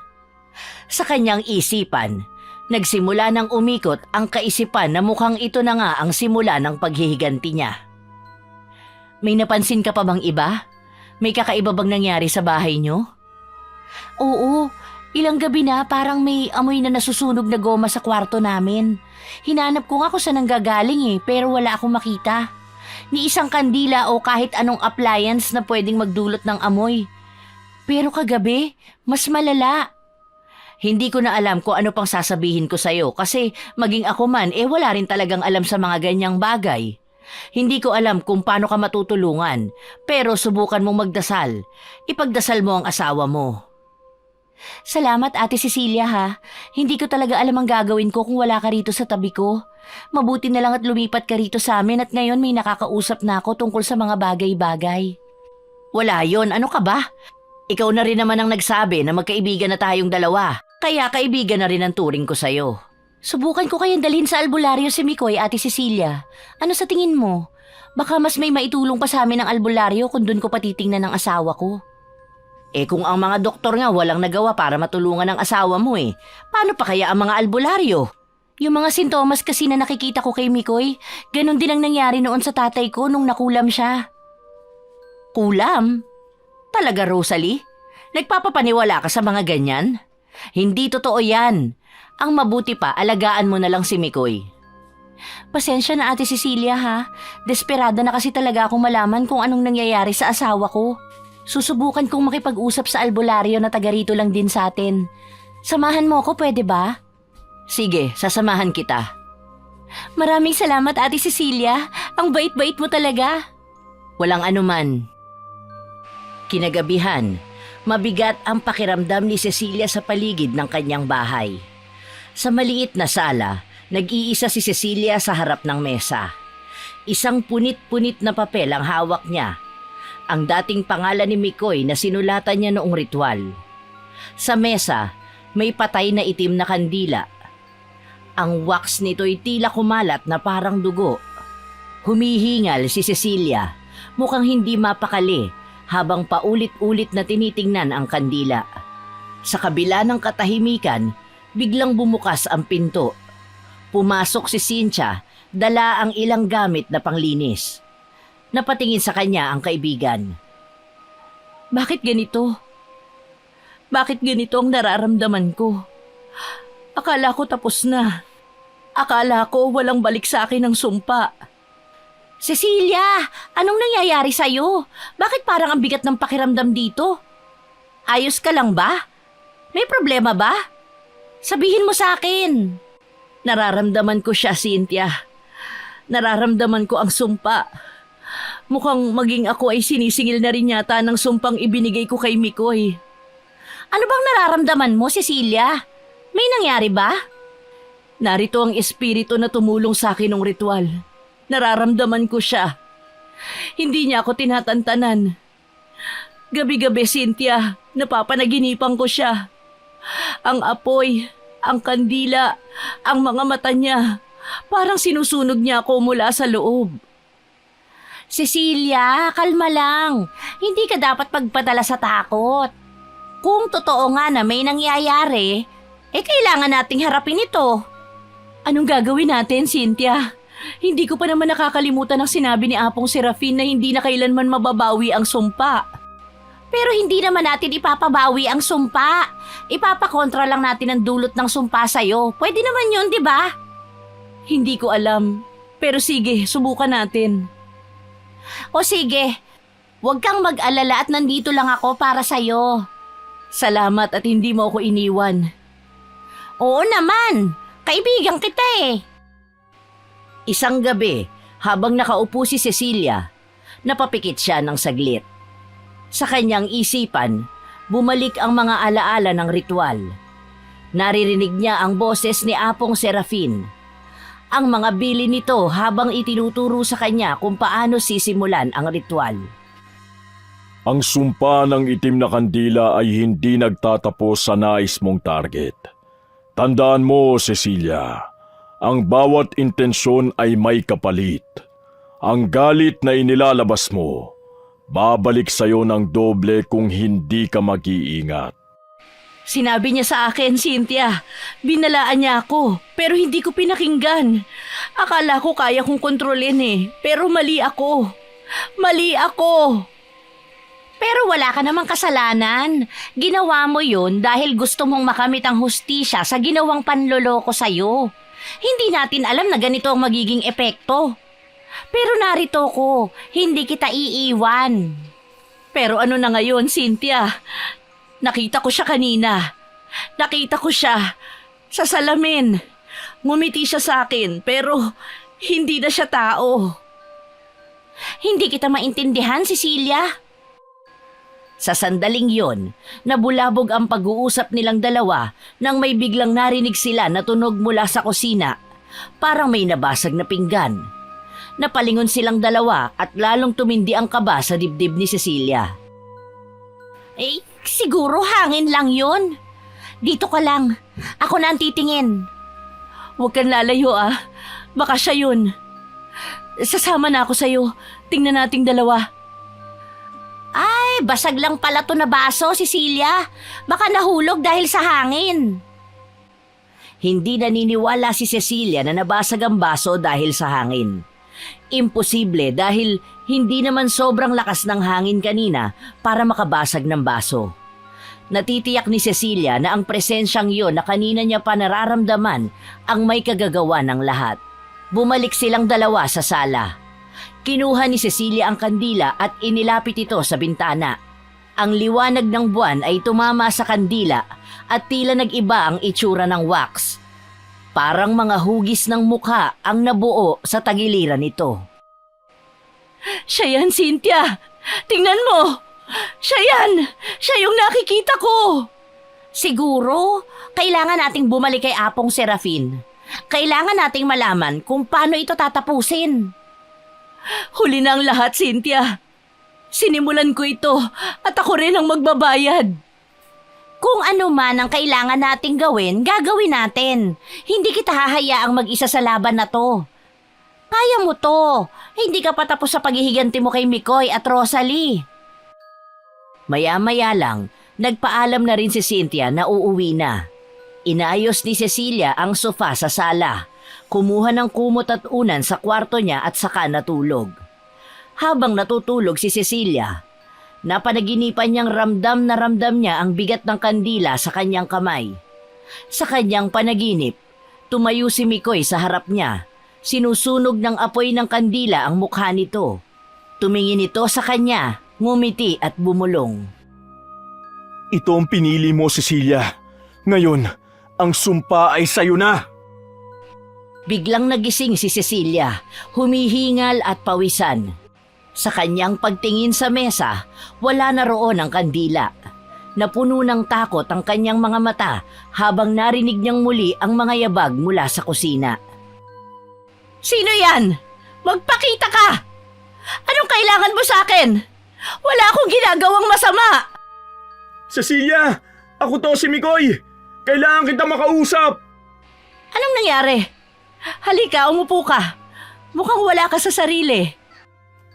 Sa kanyang isipan, nagsimula ng umikot ang kaisipan na mukhang ito na nga ang simula ng paghihiganti niya. May napansin ka pa bang iba? May kakaiba bang nangyari sa bahay niyo? Oo, ilang gabi na parang may amoy na nasusunog na goma sa kwarto namin. Hinanap ko nga kung saan nanggagaling pero wala akong makita. Ni isang kandila o kahit anong appliance na pwedeng magdulot ng amoy. Pero kagabi, mas malala. Hindi ko na alam kung ano pang sasabihin ko sa'yo kasi maging ako man wala rin talagang alam sa mga ganyang bagay. Hindi ko alam kung paano ka matutulungan pero subukan mong magdasal. Ipagdasal mo ang asawa mo. Salamat Ate Cecilia ha. Hindi ko talaga alam ang gagawin ko kung wala ka rito sa tabi ko. Mabuti na lang at lumipat ka rito sa amin at ngayon may nakakausap na ako tungkol sa mga bagay-bagay. Wala yon, ano ka ba? Ikaw na rin naman ang nagsabi na magkaibigan na tayong dalawa. Kaya kaibigan na rin ang turing ko sa'yo. Subukan ko kayang dalhin sa albularyo si Mikoy, Ate Cecilia. Ano sa tingin mo? Baka mas may maitulong pa sa amin ang albularyo kung doon ko patitingnan ng asawa ko. Kung ang mga doktor nga walang nagawa para matulungan ang asawa mo paano pa kaya ang mga albularyo? Yung mga sintomas kasi na nakikita ko kay Mikoy, ganun din ang nangyari noon sa tatay ko nung nakulam siya. Kulam? Talaga, Rosalie? Nagpapapaniwala ka sa mga ganyan? Hindi totoo yan. Ang mabuti pa, alagaan mo na lang si Mikoy. Pasensya na Ate Cecilia ha. Desperada na kasi talaga akong malaman kung anong nangyayari sa asawa ko. Susubukan kong makipag-usap sa albularyo na taga rito lang din sa atin. Samahan mo ako, pwede ba? Sige, sasamahan kita. Maraming salamat Ate Cecilia. Ang bait-bait mo talaga. Walang anuman. Kinagabihan, mabigat ang pakiramdam ni Cecilia sa paligid ng kanyang bahay. Sa maliit na sala, nag-iisa si Cecilia sa harap ng mesa. Isang punit-punit na papel ang hawak niya. Ang dating pangalan ni Mikoy na sinulatan niya noong ritual. Sa mesa, may patay na itim na kandila. Ang wax nito'y tila kumalat na parang dugo. Humihingal si Cecilia, mukhang hindi mapakali habang paulit-ulit na tinitingnan ang kandila. Sa kabila ng katahimikan, biglang bumukas ang pinto. Pumasok si Cynthia, dala ang ilang gamit na panglinis. Napatingin sa kanya ang kaibigan. Bakit ganito? Bakit ganito ang nararamdaman ko? Akala ko tapos na. Akala ko walang balik sa akin ang sumpa. Cecilia, anong nangyayari sa'yo? Bakit parang ang bigat ng pakiramdam dito? Ayos ka lang ba? May problema ba? Sabihin mo sa akin. Nararamdaman ko siya, Cynthia. Nararamdaman ko ang sumpa. Mukhang maging ako ay sinisingil na rin yata ng sumpang ibinigay ko kay Mikoy. Ano bang nararamdaman mo, Cecilia? May nangyari ba? Narito ang espiritu na tumulong sa akin ng ritual. Nararamdaman ko siya. Hindi niya ako tinatantanan. Gabi-gabi, Cynthia, napapanaginipan ko siya. Ang apoy, ang kandila, ang mga mata niya, parang sinusunog niya ako mula sa loob. Cecilia, kalma lang. Hindi ka dapat pagpadala sa takot. Kung totoo nga na may nangyayari, kailangan nating harapin ito. Anong gagawin natin, Cynthia? Hindi ko pa naman nakakalimutan ang sinabi ni Apong Serafin na hindi na kailanman mababawi ang sumpa. Pero hindi naman natin ipapabawi ang sumpa. Ipapakontra lang natin ang dulot ng sumpa sa'yo. Pwede naman yun, di ba? Hindi ko alam. Pero sige, subukan natin. O sige, huwag kang mag-alala at nandito lang ako para sa'yo. Salamat at hindi mo ako iniwan. Oo naman, kaibigan kita eh. Isang gabi, habang nakaupo si Cecilia, napapikit siya ng saglit. Sa kanyang isipan, bumalik ang mga alaala ng ritual. Naririnig niya ang boses ni Apong Serafin. Ang mga bili nito habang itinuturo sa kanya kung paano sisimulan ang ritual. Ang sumpa ng itim na kandila ay hindi nagtatapos sa nais mong target. Tandaan mo, Cecilia, ang bawat intensyon ay may kapalit. Ang galit na inilalabas mo Babalik sa'yo ng doble kung hindi ka mag-iingat. Sinabi niya sa akin, Cynthia. Binalaan niya ako, pero hindi ko pinakinggan. Akala ko kaya kong kontrolin pero mali ako. Mali ako! Pero wala ka namang kasalanan. Ginawa mo yun dahil gusto mong makamit ang hustisya sa ginawang panloloko sa'yo. Hindi natin alam na ganito ang magiging epekto. Pero narito ko, hindi kita iiwan. Pero ano na ngayon, Cynthia? Nakita ko siya kanina. Nakita ko siya sa salamin. Ngumiti siya sa akin pero hindi na siya tao. Hindi kita maintindihan, Cecilia. Sa sandaling yon, nabulabog ang pag-uusap nilang dalawa nang may biglang narinig sila na tunog mula sa kusina. Parang may nabasag na pinggan. Napalingon silang dalawa at lalong tumindi ang kaba sa dibdib ni Cecilia. Siguro hangin lang yon. Dito ka lang. Ako na ang titingin. Huwag kang lalayo Baka siya yun. Sasama na ako sa'yo. Tingnan nating dalawa. Ay, basag lang pala to na baso, Cecilia. Baka nahulog dahil sa hangin. Hindi naniniwala si Cecilia na nabasag ang baso dahil sa hangin. Imposible dahil hindi naman sobrang lakas ng hangin kanina para makabasag ng baso. Natitiyak ni Cecilia na ang presensyang yon na kanina niya pa nararamdaman ang may kagagawa ng lahat. Bumalik silang dalawa sa sala. Kinuha ni Cecilia ang kandila at inilapit ito sa bintana. Ang liwanag ng buwan ay tumama sa kandila at tila nag-iba ang itsura ng wax. Parang mga hugis ng mukha ang nabuo sa tagiliran nito. Siya yan, Cynthia! Tingnan mo! Siya yan! Siya yung nakikita ko! Siguro, kailangan nating bumalik kay Apong Serafin. Kailangan nating malaman kung paano ito tatapusin. Huli na ang lahat, Cynthia. Sinimulan ko ito at ako rin ang magbabayad. Kung ano man ang kailangan nating gawin, gagawin natin. Hindi kita hahayaang mag-isa sa laban na to. Kaya mo to. Hindi ka patapos sa paghihiganti mo kay Mikoy at Rosalie. Maya-maya lang, nagpaalam na rin si Cynthia na uuwi na. Inayos ni Cecilia ang sofa sa sala. Kumuha ng kumot at unan sa kwarto niya at saka natulog. Habang natutulog si Cecilia, napanaginipan niyang ramdam na ramdam niya ang bigat ng kandila sa kanyang kamay. Sa kanyang panaginip, tumayo si Mikoy sa harap niya. Sinusunog ng apoy ng kandila ang mukha nito. Tumingin ito sa kanya, ngumiti at bumulong. Ito ang pinili mo, Cecilia. Ngayon, ang sumpa ay sayo na. Biglang nagising si Cecilia, humihingal at pawisan. Sa kanyang pagtingin sa mesa, wala na roon ang kandila. Napuno ng takot ang kanyang mga mata habang narinig niyang muli ang mga yabag mula sa kusina. Sino yan? Magpakita ka! Anong kailangan mo sa akin? Wala akong ginagawang masama! Cecilia! Ako to si Mikoy! Kailangan kita makausap! Anong nangyari? Halika, umupo ka. Mukhang wala ka sa sarili.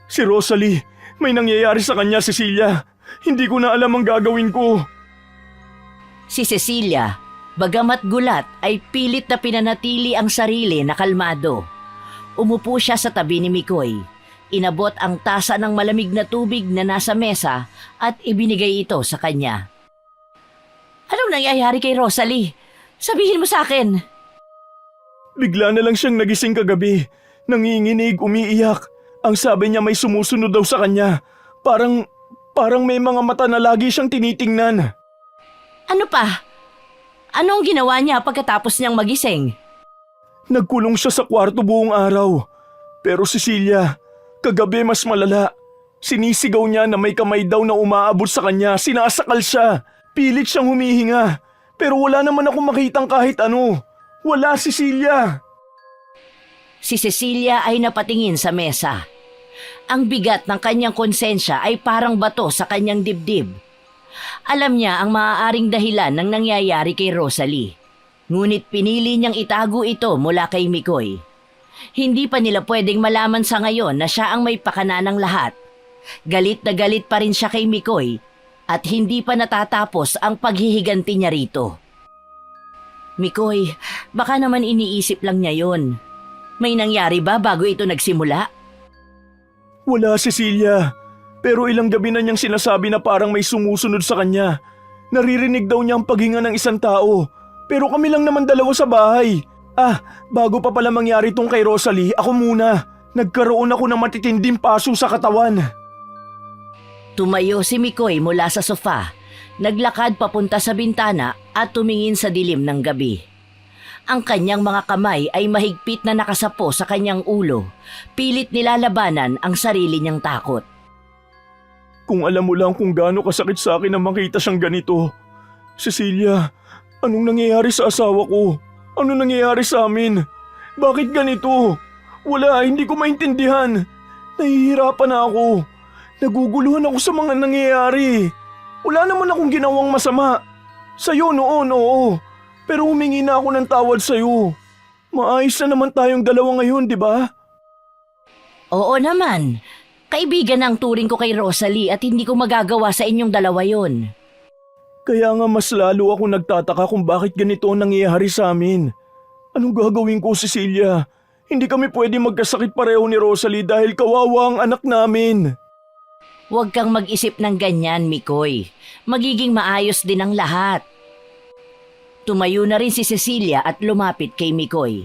Si Rosalie, may nangyayari sa kanya, Cecilia. Hindi ko na alam ang gagawin ko. Si Cecilia, bagamat gulat, ay pilit na pinanatili ang sarili na kalmado. Umupo siya sa tabi ni Mikoy. Inabot ang tasa ng malamig na tubig na nasa mesa at ibinigay ito sa kanya. Anong nangyayari kay Rosalie? Sabihin mo sa akin. Bigla na lang siyang nagising kagabi. Nanginginig, umiiyak. Ang sabi niya may sumusunod daw sa kanya. Parang may mga mata na lagi siyang tinitingnan. Ano pa? Anong ginawa niya pagkatapos niyang magising? Nagkulong siya sa kwarto buong araw. Pero Cecilia, kagabi mas malala. Sinisigaw niya na may kamay daw na umaabot sa kanya. Sinasakal siya. Pilit siyang humihinga. Pero wala naman akong makitang kahit ano. Wala, Cecilia. Si Cecilia ay napatingin sa mesa. Ang bigat ng kanyang konsensya ay parang bato sa kanyang dibdib. Alam niya ang maaaring dahilan ng nangyayari kay Rosalie. Ngunit pinili niyang itago ito mula kay Mikoy. Hindi pa nila pwedeng malaman sa ngayon na siya ang may pakana ng lahat. Galit na galit pa rin siya kay Mikoy at hindi pa natatapos ang paghihiganti niya rito. Mikoy, baka naman iniisip lang niya yon. May nangyari ba bago ito nagsimula? Wala, Cecilia. Pero ilang gabi na niyang sinasabi na parang may sumusunod sa kanya. Naririnig daw niya ang paghinga ng isang tao. Pero kami lang naman dalawa sa bahay. Bago pa pala mangyari tong kay Rosalie, ako muna. Nagkaroon ako ng matitinding paso sa katawan. Tumayo si Mikoy mula sa sofa, naglakad papunta sa bintana at tumingin sa dilim ng gabi. Ang kanyang mga kamay ay mahigpit na nakasapo sa kanyang ulo, pilit nilalabanan ang sarili niyang takot. Kung alam mo lang kung gaano kasakit sa akin na makita siyang ganito. Cecilia, anong nangyayari sa asawa ko? Ano nangyayari sa amin? Bakit ganito? Wala, hindi ko maintindihan. Nahihirapan na ako. Naguguluhan ako sa mga nangyayari. Wala naman akong ginawang masama. Sa'yo noon, oo. Pero humingi na ako ng tawad sa'yo. Maayos na naman tayong dalawa ngayon, di ba? Oo naman. Kaibigan ang turing ko kay Rosalie at hindi ko magagawa sa inyong dalawa yon. Kaya nga mas lalo ako nagtataka kung bakit ganito ang nangyayari sa amin. Anong gagawin ko, Cecilia? Hindi kami pwede magkasakit pareho ni Rosalie dahil kawawa ang anak namin. Huwag kang mag-isip ng ganyan, Mikoy. Magiging maayos din ang lahat. Tumayo na rin si Cecilia at lumapit kay Mikoy.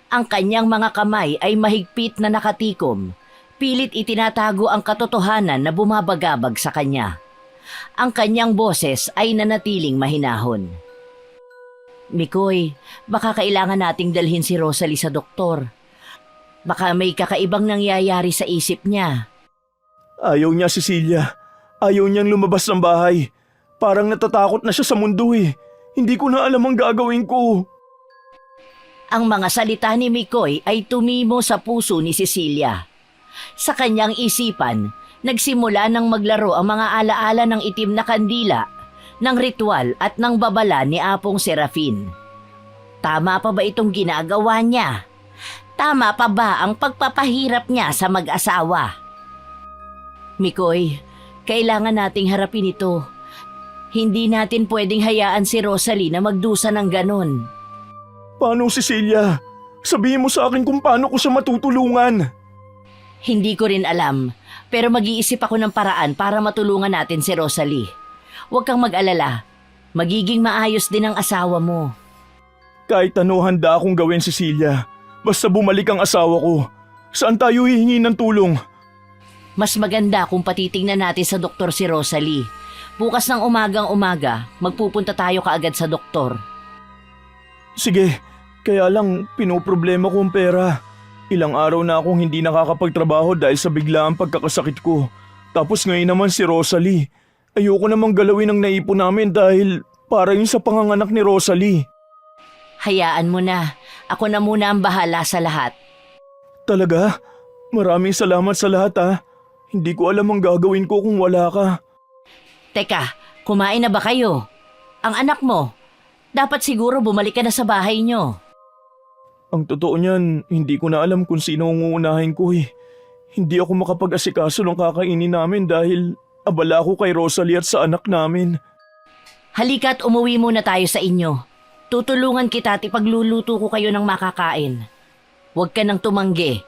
Ang kanyang mga kamay ay mahigpit na nakatikom. Pilit itinatago ang katotohanan na bumabagabag sa kanya. Ang kanyang boses ay nanatiling mahinahon. Mikoy, baka kailangan nating dalhin si Rosalie sa doktor. Baka may kakaibang nangyayari sa isip niya. Ayaw niya, Cecilia. Ayaw niyang lumabas ng bahay. Parang natatakot na siya sa mundo eh. Hindi ko na alam ang gagawin ko. Ang mga salita ni Mikoy ay tumimo sa puso ni Cecilia. Sa kanyang isipan, nagsimula ng maglaro ang mga alaala ng itim na kandila, ng ritual at ng babala ni Apong Serafin. Tama pa ba itong ginagawa niya? Tama pa ba ang pagpapahirap niya sa mag-asawa? Mikoy, kailangan nating harapin ito. Hindi natin pwedeng hayaan si Rosalie na magdusa ng ganon. Paano, Cecilia? Sabihin mo sa akin kung paano ko siya matutulungan. Hindi ko rin alam, pero mag-iisip ako ng paraan para matulungan natin si Rosalie. Huwag kang mag-alala. Magiging maayos din ang asawa mo. Kahit ano handa akong gawin, Cecilia. Basta bumalik ang asawa ko. Saan tayo hihingi ng tulong? Mas maganda kung patitingnan natin sa doktor si Rosalie. Bukas ng umagang-umaga, magpupunta tayo kaagad sa doktor. Sige, kaya lang pinoproblema ko ang pera. Ilang araw na akong hindi nakakapagtrabaho dahil sa biglaang pagkakasakit ko. Tapos ngayon naman si Rosalie. Ayoko namang galawin ang naipon namin dahil para yun sa panganganak ni Rosalie. Hayaan mo na. Ako na muna ang bahala sa lahat. Talaga? Maraming salamat sa lahat ha. Hindi ko alam ang gagawin ko kung wala ka. Teka, kumain na ba kayo? Ang anak mo, dapat siguro bumalik ka na sa bahay nyo. Ang totoo niyan, hindi ko na alam kung sino ang uunahin ko eh. Hindi ako makapag-asikaso ng kakainin namin dahil abala ako kay Rosalie at sa anak namin. Halika't umuwi muna tayo sa inyo. Tutulungan kita at ipagluluto ko kayo ng makakain. Huwag ka nang tumanggi.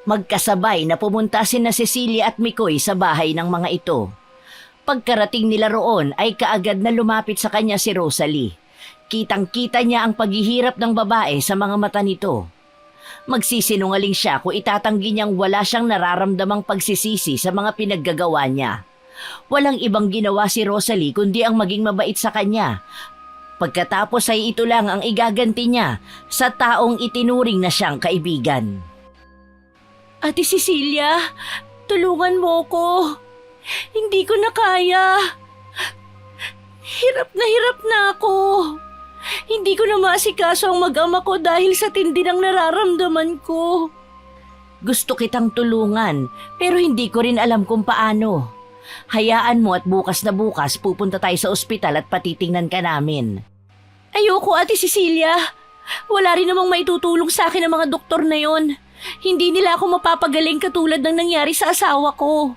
Magkasabay na pumunta sina Cecilia at Mikoy sa bahay ng mga ito. Pagkarating nila roon ay kaagad na lumapit sa kanya si Rosalie. Kitang-kita niya ang paghihirap ng babae sa mga mata nito. Magsisinungaling siya kung itatanggi niyang wala siyang nararamdamang pagsisisi sa mga pinaggagawa niya. Walang ibang ginawa si Rosalie kundi ang maging mabait sa kanya. Pagkatapos ay ito lang ang igaganti niya sa taong itinuring na siyang kaibigan. Ate Cecilia, tulungan mo ko. Hindi ko na kaya. Hirap na ako. Hindi ko na maasikaso ang mag-ama ko dahil sa tindi ng nararamdaman ko. Gusto kitang tulungan pero hindi ko rin alam kung paano. Hayaan mo at bukas na bukas pupunta tayo sa ospital at patitingnan ka namin. Ayoko, Ate Cecilia. Wala rin namang maitutulong sa akin ang mga doktor na yon. Hindi nila ako mapapagaling katulad ng nangyari sa asawa ko.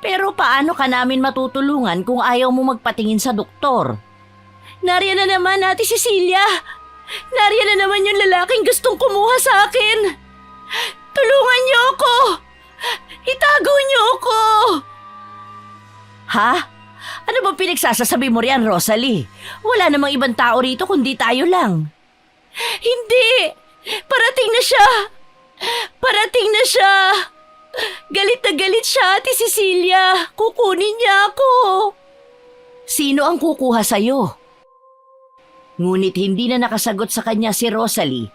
Pero paano ka namin matutulungan kung ayaw mo magpatingin sa doktor? Nariyan na naman, Ate Cecilia. Nariyan na naman yung lalaking gustong kumuha sa akin. Tulungan niyo ako. Itago niyo ako. Ha? Ano bang pinagsasasabi mo riyan, Rosalie? Wala namang ibang tao rito kundi tayo lang. Hindi. Parating na siya. Parating na siya. Galit na galit siya, Ate Cecilia. Kukunin niya ako. Sino ang kukuha sa'yo? Ngunit hindi na nakasagot sa kanya si Rosalie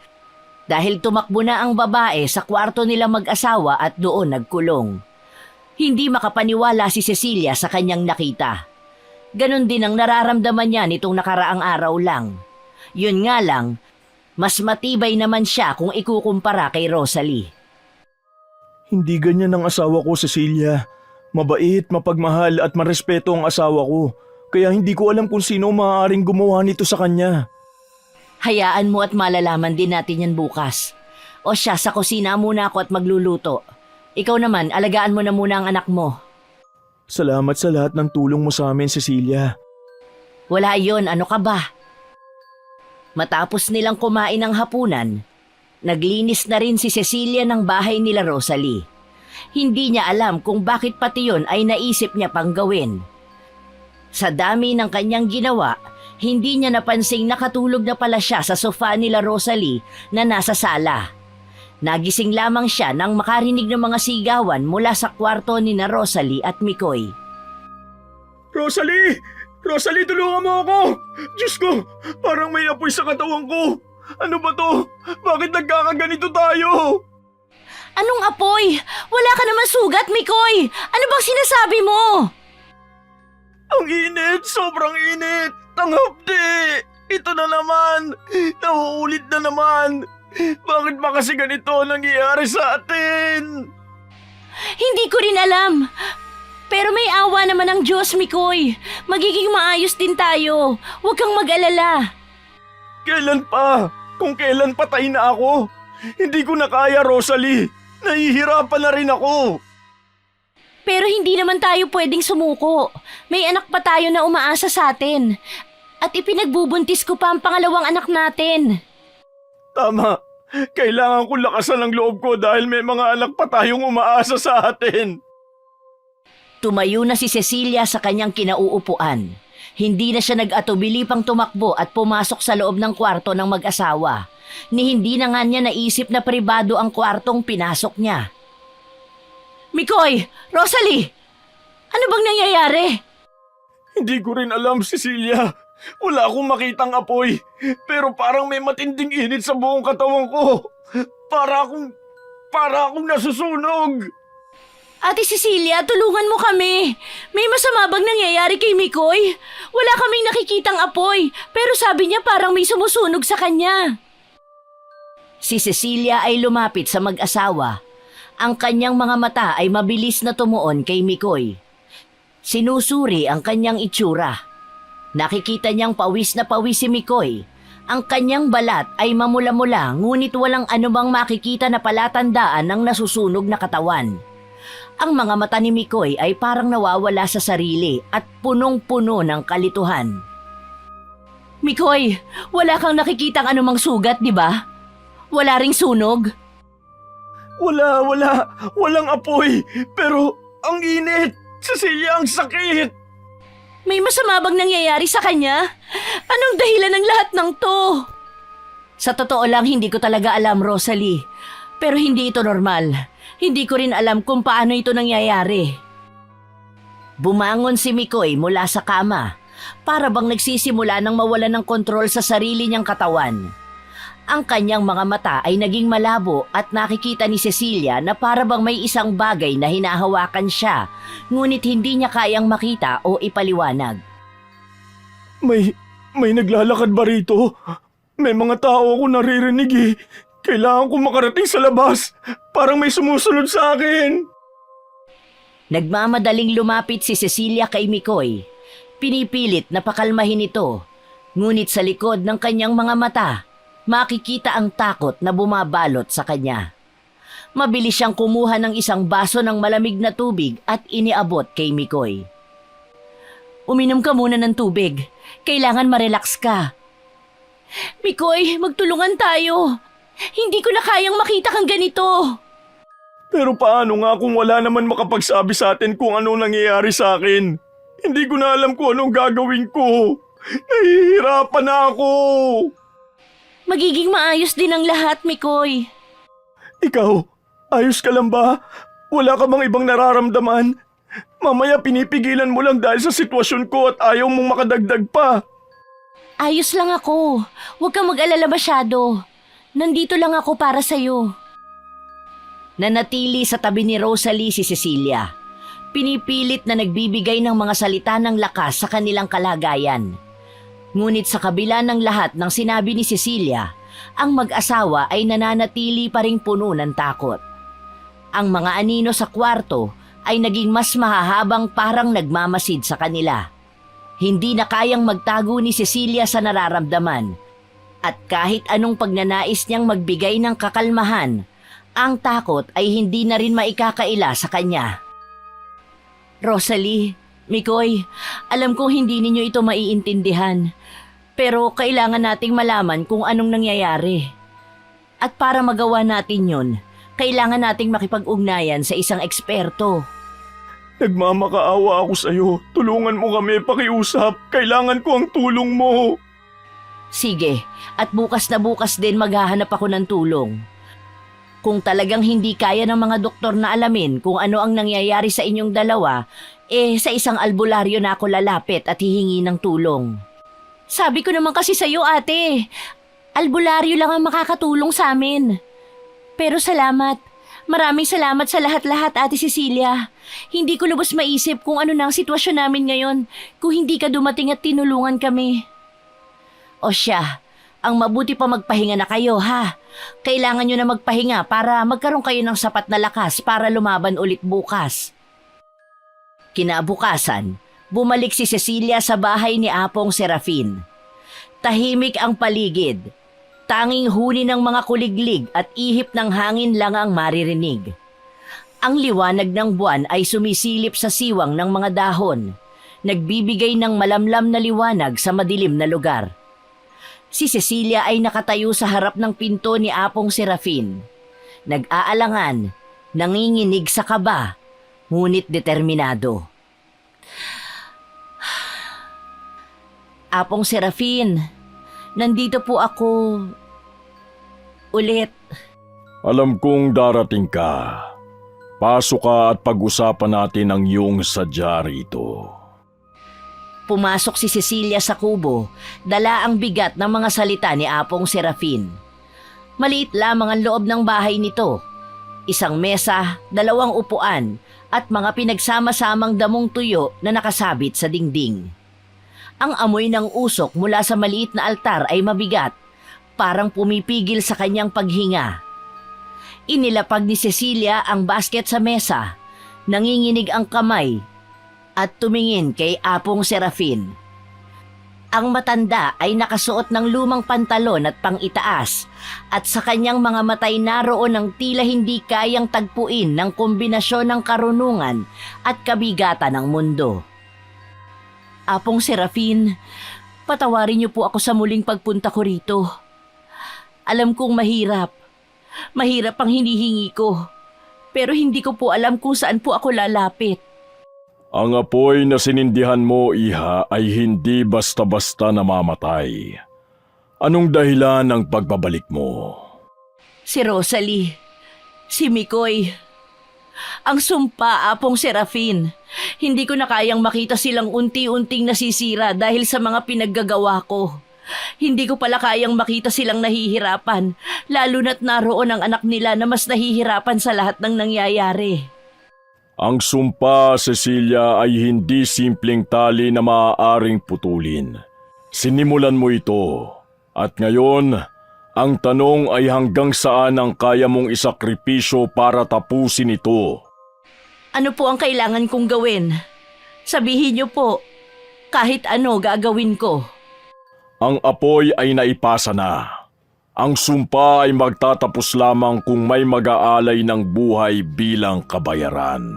dahil tumakbo na ang babae sa kwarto nila mag-asawa at doon nagkulong. Hindi makapaniwala si Cecilia sa kanyang nakita. Ganon din ang nararamdaman niya nitong nakaraang araw lang. Yun nga lang, mas matibay naman siya kung ikukumpara kay Rosalie. Hindi ganyan ang asawa ko, Cecilia. Mabait, mapagmahal at marespeto ang asawa ko. Kaya hindi ko alam kung sino maaaring gumawa nito sa kanya. Hayaan mo at malalaman din natin yan bukas. O siya, sa kusina muna ako at magluluto. Ikaw naman, alagaan mo na muna ang anak mo. Salamat sa lahat ng tulong mo sa amin, Cecilia. Wala yon, ano ka ba? Matapos nilang kumain ng hapunan, naglinis na rin si Cecilia ng bahay nila Rosalie. Hindi niya alam kung bakit pati yon ay naisip niya pang gawin. Sa dami ng kanyang ginawa, hindi niya napansing nakatulog na pala siya sa sofa nila Rosalie na nasa sala. Nagising lamang siya nang makarinig ng mga sigawan mula sa kwarto ni na Rosalie at Mikoy. Rosalie! Rosalie, tulungan mo ako! Diyos ko, parang may apoy sa katawan ko. Ano ba to? Bakit nagkakaganito tayo? Anong apoy? Wala ka naman sugat, Mikoy. Ano bang sinasabi mo? Ang init! Sobrang init! Ang hapdi! Ito na naman! Nauulit na naman! Bakit ba kasi ganito nangyayari sa atin? Hindi ko rin alam. Pero may awa naman ang Diyos, Mikoy. Magiging maayos din tayo. Huwag kang mag-alala. Kailan pa? Kung kailan patay na ako? Hindi ko na kaya, Rosalie. Nahihirapan na rin ako. Pero hindi naman tayo pwedeng sumuko. May anak pa tayo na umaasa sa atin. At ipinagbubuntis ko pa ang pangalawang anak natin. Tama. Kailangan ko lakasan ang loob ko dahil may mga anak pa tayong umaasa sa atin. Tumayo na si Cecilia sa kanyang kinauupuan. Hindi na siya nag-atubili pang tumakbo at pumasok sa loob ng kwarto ng mag-asawa. Ni hindi na nga niya naisip na pribado ang kwartong pinasok niya. Mikoy! Rosalie! Ano bang nangyayari? Hindi ko rin alam, Cecilia. Wala akong makitang apoy. Pero parang may matinding init sa buong katawan ko. Para akong nasusunog. Ate Cecilia, tulungan mo kami. May masama bang nangyayari kay Mikoy? Wala kaming nakikitang apoy, pero sabi niya parang may sumusunog sa kanya. Si Cecilia ay lumapit sa mag-asawa. Ang kanyang mga mata ay mabilis na tumuon kay Mikoy. Sinusuri ang kanyang itsura. Nakikita niyang pawis na pawis si Mikoy. Ang kanyang balat ay mamula-mula ngunit walang anumang makikita na palatandaan ng nasusunog na katawan. Ang mga mata ni Mikoy ay parang nawawala sa sarili at punong-puno ng kalituhan. Mikoy, wala kang nakikitang anumang sugat, di ba? Wala ring sunog? Walang apoy. Pero ang init. Cecilia, ang sakit. May masama bang nangyayari sa kanya? Anong dahilan ng lahat ng to? Sa totoo lang, hindi ko talaga alam, Rosalie. Pero hindi ito normal. Hindi ko rin alam kung paano ito nangyayari. Bumangon si Mikoy mula sa kama. Para bang nagsisimula ng mawalan ng kontrol sa sarili niyang katawan. Ang kanyang mga mata ay naging malabo at nakikita ni Cecilia na para bang may isang bagay na hinahawakan siya, ngunit hindi niya kayang makita o ipaliwanag. May naglalakad ba rito? May mga tao ako naririnig eh. Kailangan ko makarating sa labas. Parang may sumusunod sa akin. Nagmamadaling lumapit si Cecilia kay Mikoy. Pinipilit na pakalmahin ito. Ngunit sa likod ng kanyang mga mata, makikita ang takot na bumabalot sa kanya. Mabilis siyang kumuha ng isang baso ng malamig na tubig at iniabot kay Mikoy. Uminom ka muna ng tubig. Kailangan ma-relax ka. Mikoy, magtulungan tayo. Hindi ko na kayang makita kang ganito. Pero paano nga kung wala naman makapagsabi sa atin kung ano nangyayari sa akin? Hindi ko na alam kung anong gagawin ko. Nahihirapan na ako. Magiging maayos din ang lahat, Mikoy. Ikaw, ayos ka lang ba? Wala ka bang ibang nararamdaman? Mamaya pinipigilan mo lang dahil sa sitwasyon ko at ayaw mong makadagdag pa. Ayos lang ako. Huwag kang mag-alala masyado. Nandito lang ako para sa'yo. Nanatili sa tabi ni Rosalie si Cecilia. Pinipilit na nagbibigay ng mga salita ng lakas sa kanilang kalagayan. Ngunit sa kabila ng lahat ng sinabi ni Cecilia, ang mag-asawa ay nananatili pa ring puno ng takot. Ang mga anino sa kwarto ay naging mas mahahabang parang nagmamasid sa kanila. Hindi na kayang magtago ni Cecilia sa nararamdaman. At kahit anong pagnanais niyang magbigay ng kakalmahan, ang takot ay hindi na rin maikakaila sa kanya. Rosalie, Mikoy, alam kong hindi ninyo ito maiintindihan. Pero kailangan nating malaman kung anong nangyayari. At para magawa natin yon, kailangan nating makipag-ugnayan sa isang eksperto. Nagmamakaawa ako sa'yo. Tulungan mo kami, pakiusap. Kailangan ko ang tulong mo. Sige, at bukas na bukas din maghahanap ako ng tulong. Kung talagang hindi kaya ng mga doktor na alamin kung ano ang nangyayari sa inyong dalawa, sa isang albularyo na ako lalapit at hihingi ng tulong. Sabi ko naman kasi sa'yo, ate. Albularyo lang ang makakatulong sa amin. Pero salamat. Maraming salamat sa lahat-lahat, Ate Cecilia. Hindi ko lubos maisip kung ano na ang sitwasyon namin ngayon kung hindi ka dumating at tinulungan kami. O siya, ang mabuti pa magpahinga na kayo, ha? Kailangan nyo na magpahinga para magkaroon kayo ng sapat na lakas para lumaban ulit bukas. Kinabukasan, bumalik si Cecilia sa bahay ni Apong Serafin. Tahimik ang paligid. Tanging huni ng mga kuliglig at ihip ng hangin lang ang maririnig. Ang liwanag ng buwan ay sumisilip sa siwang ng mga dahon, nagbibigay ng malamlam na liwanag sa madilim na lugar. Si Cecilia ay nakatayo sa harap ng pinto ni Apong Serafin. Nag-aalangan, nanginginig sa kaba, ngunit determinado. Apong Serafin, nandito po ako ulit. Alam kong darating ka. Pasok ka at pag-usapan natin ang iyong sadya rito. Pumasok si Cecilia sa kubo, dala ang bigat ng mga salita ni Apong Serafin. Maliit lamang ang loob ng bahay nito. Isang mesa, 2 upuan, at mga pinagsama-samang damong tuyo na nakasabit sa dingding. Ang amoy ng usok mula sa maliit na altar ay mabigat, parang pumipigil sa kanyang paghinga. Inilapag ni Cecilia ang basket sa mesa, nanginginig ang kamay, at tumingin kay Apong Serafin. Ang matanda ay nakasuot ng lumang pantalon at pang-itaas, at sa kanyang mga matay naroon ang tila hindi kayang tagpuin ng kombinasyon ng karunungan at kabigatan ng mundo. Apong Serafin, patawarin niyo po ako sa muling pagpunta ko rito. Alam kong mahirap. Mahirap ang hinihingi ko. Pero hindi ko po alam kung saan po ako lalapit. Ang apoy na sinindihan mo, Iha, ay hindi basta-basta namamatay. Anong dahilan ng pagbabalik mo? Si Rosalie, si Mikoy. Ang sumpa, Apong Serafin. Hindi ko na kayang makita silang unti-unting nasisira dahil sa mga pinaggagawa ko. Hindi ko pala kayang makita silang nahihirapan, lalo na't naroon ang anak nila na mas nahihirapan sa lahat ng nangyayari. Ang sumpa, Cecilia, ay hindi simpleng tali na maaaring putulin. Sinimulan mo ito, at ngayon, ang tanong ay hanggang saan ang kaya mong isakripisyo para tapusin ito. Ano po ang kailangan kong gawin? Sabihin niyo po, kahit ano gagawin ko. Ang apoy ay naipasa na. Ang sumpa ay magtatapos lamang kung may mag-aalay ng buhay bilang kabayaran.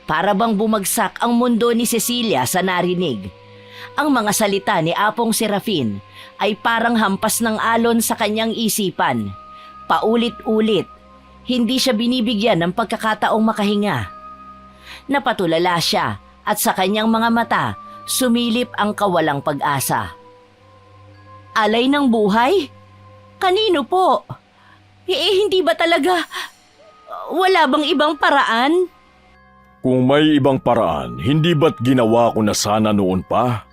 Para bang bumagsak ang mundo ni Cecilia sa narinig. Ang mga salita ni Apong Serafin ay parang hampas ng alon sa kanyang isipan. Paulit-ulit, hindi siya binibigyan ng pagkakataong makahinga. Napatulala siya at sa kanyang mga mata sumilip ang kawalang pag-asa. Alay ng buhay? Kanino po? Hindi ba talaga? Wala bang ibang paraan? Kung may ibang paraan, hindi ba't ginawa ko na sana noon pa?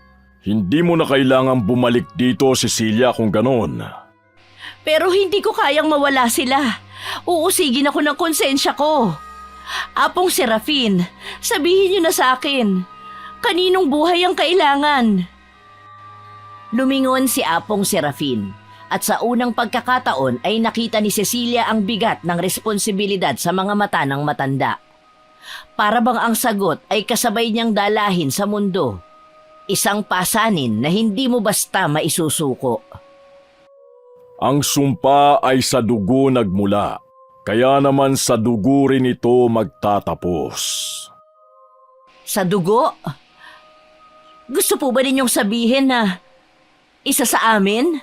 Hindi mo na kailangang bumalik dito, Cecilia, kung ganon. Pero hindi ko kayang mawala sila. Uusigin ako ng konsensya ko. Apong Serafin, sabihin niyo na sa akin, kaninong buhay ang kailangan? Lumingon si Apong Serafin at sa unang pagkakataon ay nakita ni Cecilia ang bigat ng responsibilidad sa mga mata ng matanda. Para bang ang sagot ay kasabay niyang dalahin sa mundo. Isang pasanin na hindi mo basta maisusuko. Ang sumpa ay sa dugo nagmula, kaya naman sa dugo rin ito magtatapos. Sa dugo? Gusto po ba ninyong sabihin na isa sa amin?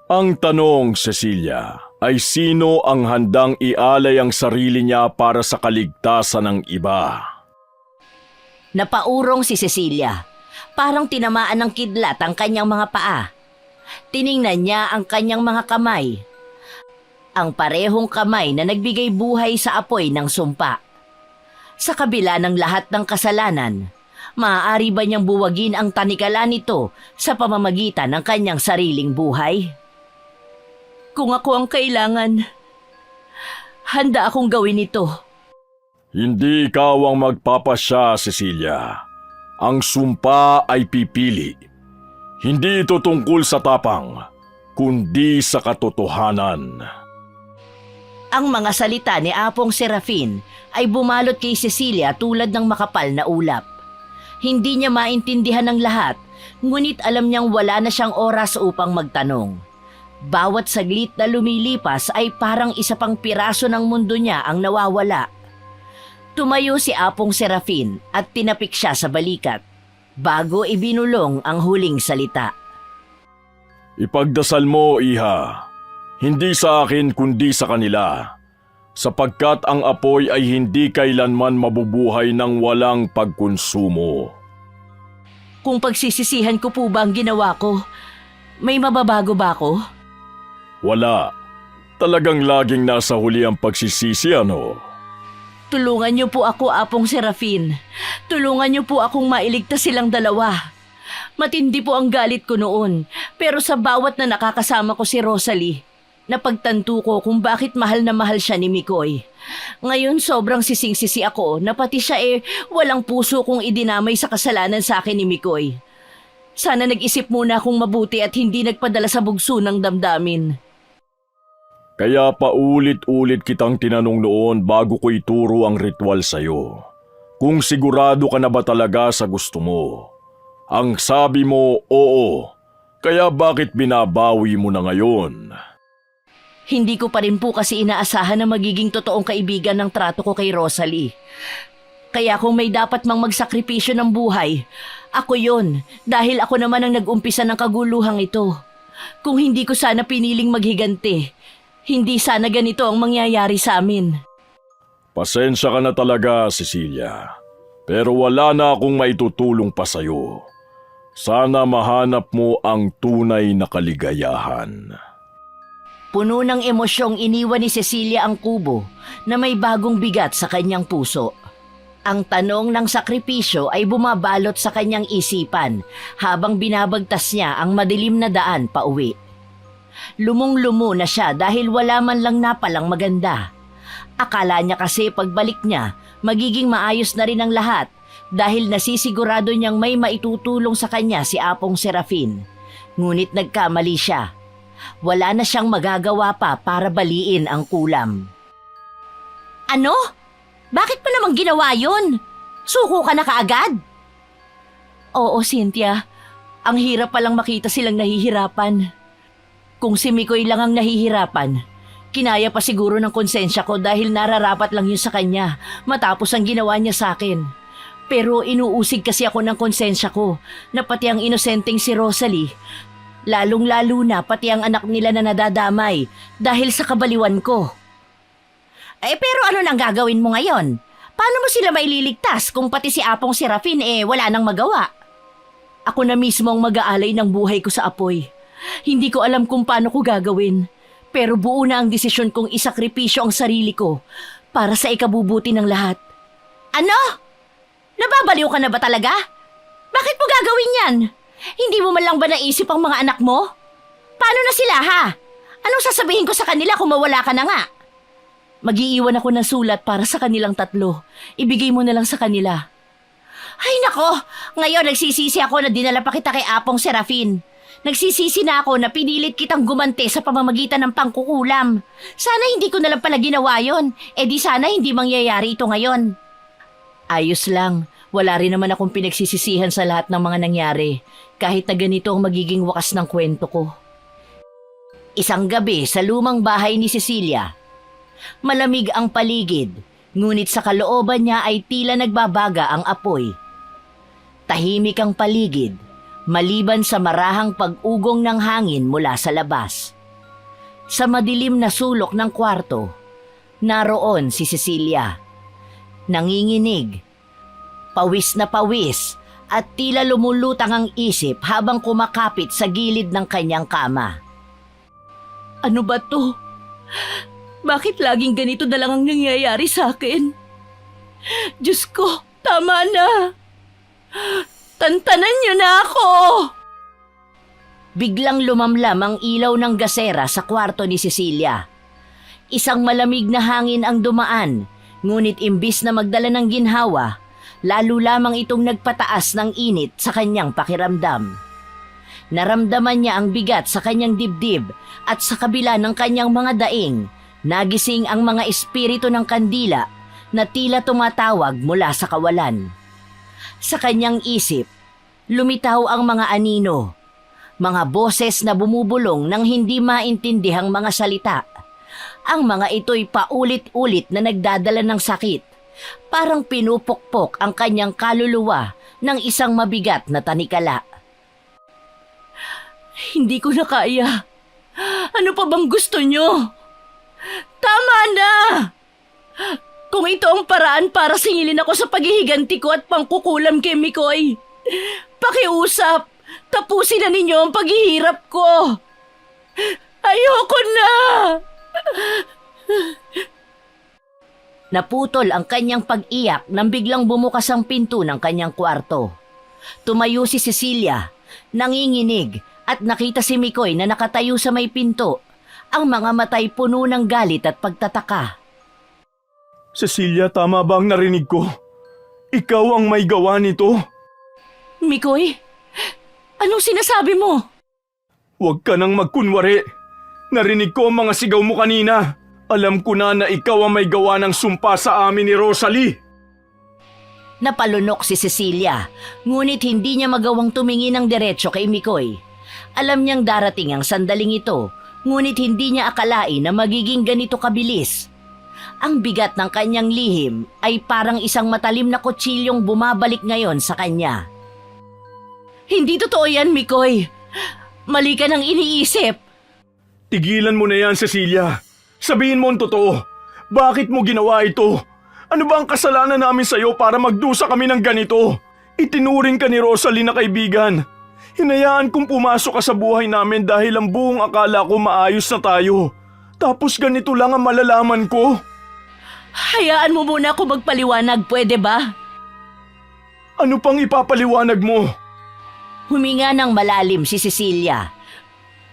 Ang tanong, Cecilia, ay sino ang handang ialay ang sarili niya para sa kaligtasan ng iba? Napaurong si Cecilia. Parang tinamaan ng kidlat ang kanyang mga paa. Tiningnan niya ang kanyang mga kamay. Ang parehong kamay na nagbigay buhay sa apoy ng sumpa. Sa kabila ng lahat ng kasalanan, maaari ba niyang buwagin ang tanikala nito sa pamamagitan ng kanyang sariling buhay? Kung ako ang kailangan, handa akong gawin ito. Hindi ikaw ang magpapasya, Cecilia. Ang sumpa ay pipili. Hindi ito tungkol sa tapang, kundi sa katotohanan. Ang mga salita ni Apong Serafin ay bumalot kay Cecilia tulad ng makapal na ulap. Hindi niya maintindihan ng lahat, ngunit alam niyang wala na siyang oras upang magtanong. Bawat saglit na lumilipas ay parang isa pang piraso ng mundo niya ang nawawala. Tumayo si Apong Serafin at tinapik siya sa balikat bago ibinulong ang huling salita. Ipagdasal mo, Iha. Hindi sa akin kundi sa kanila. Sapagkat ang apoy ay hindi kailanman mabubuhay ng walang pagkonsumo. Kung pagsisisihan ko po ba ang ginawa ko, may mababago ba ako? Wala. Talagang laging nasa huli ang pagsisisi, ano? Tulungan niyo po ako, Apong Serafin. Tulungan niyo po akong mailigtas silang dalawa. Matindi po ang galit ko noon, pero sa bawat na nakakasama ko si Rosalie, napagtanto ko kung bakit mahal na mahal siya ni Mikoy. Ngayon sobrang sising-sisi ako na pati siya walang puso kung idinamay sa kasalanan sa akin ni Mikoy. Sana nag-isip muna akong mabuti at hindi nagpadala sa bugso ng damdamin. Kaya paulit-ulit kitang tinanong noon bago ko ituro ang ritual sa'yo. Kung sigurado ka na ba talaga sa gusto mo? Ang sabi mo, oo. Kaya bakit binabawi mo na ngayon? Hindi ko pa rin po kasi inaasahan na magiging totoong kaibigan ng trato ko kay Rosalie. Kaya kung may dapat mang magsakripisyo ng buhay, ako yon dahil ako naman ang nag-umpisa ng kaguluhang ito. Kung hindi ko sana piniling maghigante, hindi sana ganito ang mangyayari sa amin. Pasensya ka na talaga, Cecilia. Pero wala na akong maitutulong pa sa'yo. Sana mahanap mo ang tunay na kaligayahan. Puno ng emosyong iniwan ni Cecilia ang kubo na may bagong bigat sa kanyang puso. Ang tanong ng sakripisyo ay bumabalot sa kanyang isipan habang binabagtas niya ang madilim na daan pa uwi. Lumong-lumo na siya dahil wala man lang napalang maganda. Akala niya kasi pagbalik niya, magiging maayos na rin ang lahat dahil nasisigurado niyang may maitutulong sa kanya si Apong Serafin. Ngunit nagkamali siya. Wala na siyang magagawa pa para baliin ang kulam. Ano? Bakit pa namang ginawa yun? Suko ka na kaagad? Oo, Cynthia. Ang hirap palang makita silang nahihirapan. Kung si Mikoy lang ang nahihirapan, kinaya pa siguro ng konsensya ko dahil nararapat lang yun sa kanya matapos ang ginawa niya sa akin. Pero inuusig kasi ako ng konsensya ko na pati ang inosenteng si Rosalie, lalong-lalo na pati ang anak nila na nadadamay dahil sa kabaliwan ko. Pero ano nang gagawin mo ngayon? Paano mo sila maililigtas kung pati si Apong Serafin wala nang magawa? Ako na mismo ang mag-aalay ng buhay ko sa apoy. Hindi ko alam kung paano ko gagawin. Pero buo na ang desisyon kong isakripisyo ang sarili ko para sa ikabubuti ng lahat. Ano? Nababaliw ka na ba talaga? Bakit mo gagawin yan? Hindi mo man lang ba naisip ang mga anak mo? Paano na sila ha? Anong sasabihin ko sa kanila kung mawala ka na nga? Mag-iiwan ako ng sulat para sa kanilang tatlo. Ibigay mo na lang sa kanila. Ay nako, ngayon nagsisisi ako na dinala pa kita kay Apong Serafin. Nagsisisi na ako na pinilit kitang gumante sa pamamagitan ng pangkukulam. Sana hindi ko na lang pala ginawa yon. Di sana hindi mangyayari ito ngayon. Ayos lang. Wala rin naman akong pinagsisisihan sa lahat ng mga nangyari. Kahit na ganito ang magiging wakas ng kwento ko. Isang gabi sa lumang bahay ni Cecilia. Malamig ang paligid, ngunit sa kalooban niya ay tila nagbabaga ang apoy. Tahimik ang paligid, maliban sa marahang pag-ugong ng hangin mula sa labas. Sa madilim na sulok ng kwarto, naroon si Cecilia. Nanginginig, pawis na pawis at tila lumulutang ang isip habang kumakapit sa gilid ng kanyang kama. Ano ba to? Bakit laging ganito na lang ang nangyayari sa akin? Diyos ko, tama na. Tantanan niyo na ako. Biglang lumamlam ang ilaw ng gasera sa kwarto ni Cecilia. Isang malamig na hangin ang dumaan, ngunit imbis na magdala ng ginhawa, lalo lamang itong nagpataas ng init sa kanyang pakiramdam. Naramdaman niya ang bigat sa kanyang dibdib at sa kabila ng kanyang mga daing, nagising ang mga espiritu ng kandila na tila tumatawag mula sa kawalan. Sa kanyang isip, lumitaw ang mga anino, mga boses na bumubulong ng hindi maintindihang mga salita. Ang mga ito'y paulit-ulit na nagdadala ng sakit, parang pinupukpok ang kanyang kaluluwa ng isang mabigat na tanikala. Hindi ko na kaya. Ano pa bang gusto nyo? Tama na! Kung ito ang paraan para singilin ako sa paghihiganti ko at pangkukulam kay Mikoy, pakiusap, tapusin na ninyo ang paghihirap ko. Ayoko na! Naputol ang kanyang pag-iyak nang biglang bumukas ang pinto ng kanyang kwarto. Tumayo si Cecilia, nanginginig at nakita si Mikoy na nakatayo sa may pinto. Ang mga matay puno ng galit at pagtataka. Cecilia, tama ba ang narinig ko? Ikaw ang may gawa nito? Mikoy, anong sinasabi mo? Huwag ka nang magkunwari. Narinig ko ang mga sigaw mo kanina. Alam ko na ikaw ang may gawa ng sumpa sa amin ni Rosalie. Napalunok si Cecilia, ngunit hindi niya magawang tumingin ng diretsyo kay Mikoy. Alam niyang darating ang sandaling ito, ngunit hindi niya akalain na magiging ganito kabilis. Ang bigat ng kanyang lihim ay parang isang matalim na kutsilyong bumabalik ngayon sa kanya. Hindi totoo yan, Mikoy. Mali ka nang iniisip. Tigilan mo na yan, Cecilia. Sabihin mo ang totoo. Bakit mo ginawa ito? Ano ba ang kasalanan namin sa'yo para magdusa kami ng ganito? Itinuring ka ni Rosalie na kaibigan. Hinayaan kong pumasok ka sa buhay namin dahil ang buong akala ko maayos na tayo. Tapos ganito lang ang malalaman ko. Hayaan mo muna ako magpaliwanag, pwede ba? Ano pang ipapaliwanag mo? Huminga ng malalim si Cecilia.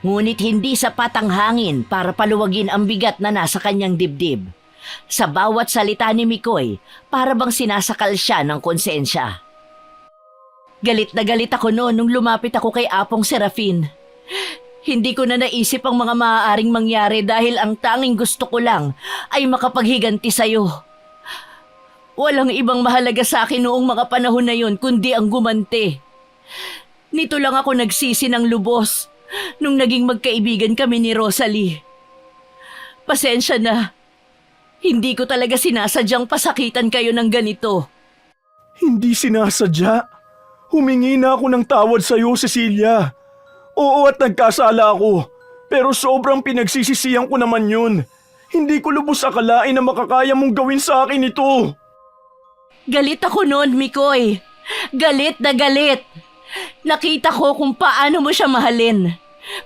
Ngunit hindi sapat ang hangin para paluwagin ang bigat na nasa kanyang dibdib. Sa bawat salita ni Mikoy, para bang sinasakal siya ng konsensya. Galit na galit ako noon nung lumapit ako kay Apong Serafin. Hindi ko na naisip ang mga maaaring mangyari dahil ang tanging gusto ko lang ay makapaghiganti sa'yo. Walang ibang mahalaga sa akin noong mga panahon na yun kundi ang gumanti. Nito lang ako nagsisi ng lubos nung naging magkaibigan kami ni Rosalie. Pasensya na. Hindi ko talaga sinasadyang pasakitan kayo ng ganito. Hindi sinasadya. Humingi na ako ng tawad sa'yo, Cecilia. Oo, at nagkasala ako. Pero sobrang pinagsisisihan ko naman yun. Hindi ko lubos akalain na makakaya mong gawin sa akin ito. Galit ako noon, Mikoy. Galit na galit. Nakita ko kung paano mo siya mahalin.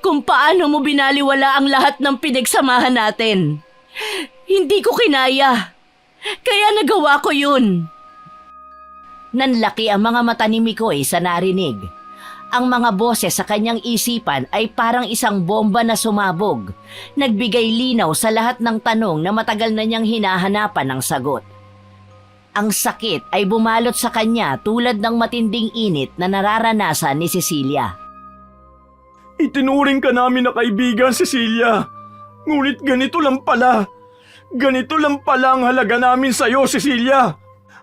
Kung paano mo binaliwala ang lahat ng pinagsamahan natin. Hindi ko kinaya. Kaya nagawa ko yun. Nanlaki ang mga mata ni Mikoy sa narinig. Ang mga boses sa kanyang isipan ay parang isang bomba na sumabog. Nagbigay linaw sa lahat ng tanong na matagal na niyang hinahanapan ng sagot. Ang sakit ay bumalot sa kanya tulad ng matinding init na nararanasan ni Cecilia. Itinuring ka namin na kaibigan, Cecilia. Ngunit ganito lang pala. Ganito lang pala ang halaga namin sa'yo, Cecilia.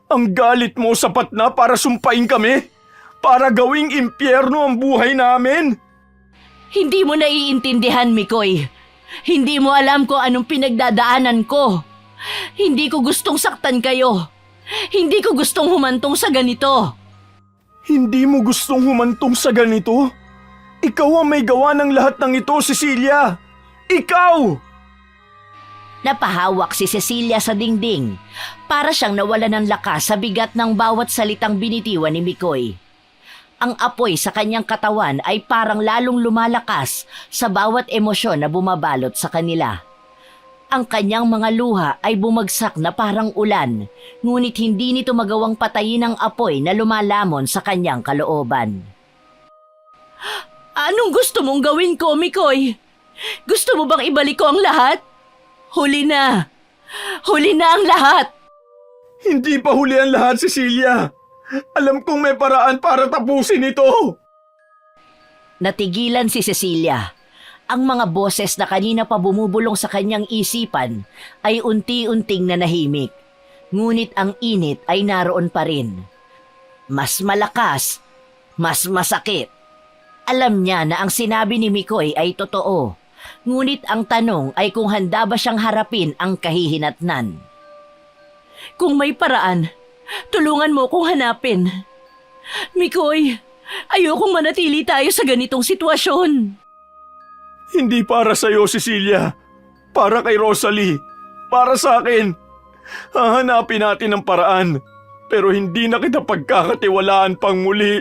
Ang galit mo sapat na para sumpain kami? Para gawing impyerno ang buhay namin? Hindi mo naiintindihan, Mikoy. Hindi mo alam kung anong pinagdadaanan ko. Hindi ko gustong saktan kayo. Hindi ko gustong humantong sa ganito. Hindi mo gustong humantong sa ganito? Ikaw ang may gawa ng lahat ng ito, Cecilia. Ikaw! Napahawak si Cecilia sa dingding. Para siyang nawala ng lakas sa bigat ng bawat salitang binitiwan ni Mikoy. Ang apoy sa kanyang katawan ay parang lalong lumalakas sa bawat emosyon na bumabalot sa kanila. Ang kanyang mga luha ay bumagsak na parang ulan, ngunit hindi nito magawang patayin ang apoy na lumalamon sa kanyang kalooban. Anong gusto mong gawin ko, Mikoy? Gusto mo bang ibalik ko ang lahat? Huli na! Huli na ang lahat! Hindi pa huli ang lahat, Cecilia. Alam kong may paraan para tapusin ito. Natigilan si Cecilia. Ang mga boses na kanina pa bumubulong sa kanyang isipan ay unti-unting nanahimik. Ngunit ang init ay naroon pa rin. Mas malakas, mas masakit. Alam niya na ang sinabi ni Mikoy ay totoo. Ngunit ang tanong ay kung handa ba siyang harapin ang kahihinatnan. Kung may paraan, tulungan mo kong hanapin. Mikoy, ayokong manatili tayo sa ganitong sitwasyon. Hindi para sa'yo, Cecilia. Para kay Rosalie. Para sa akin. Hahanapin natin ang paraan. Pero hindi na kita pagkakatiwalaan pang muli.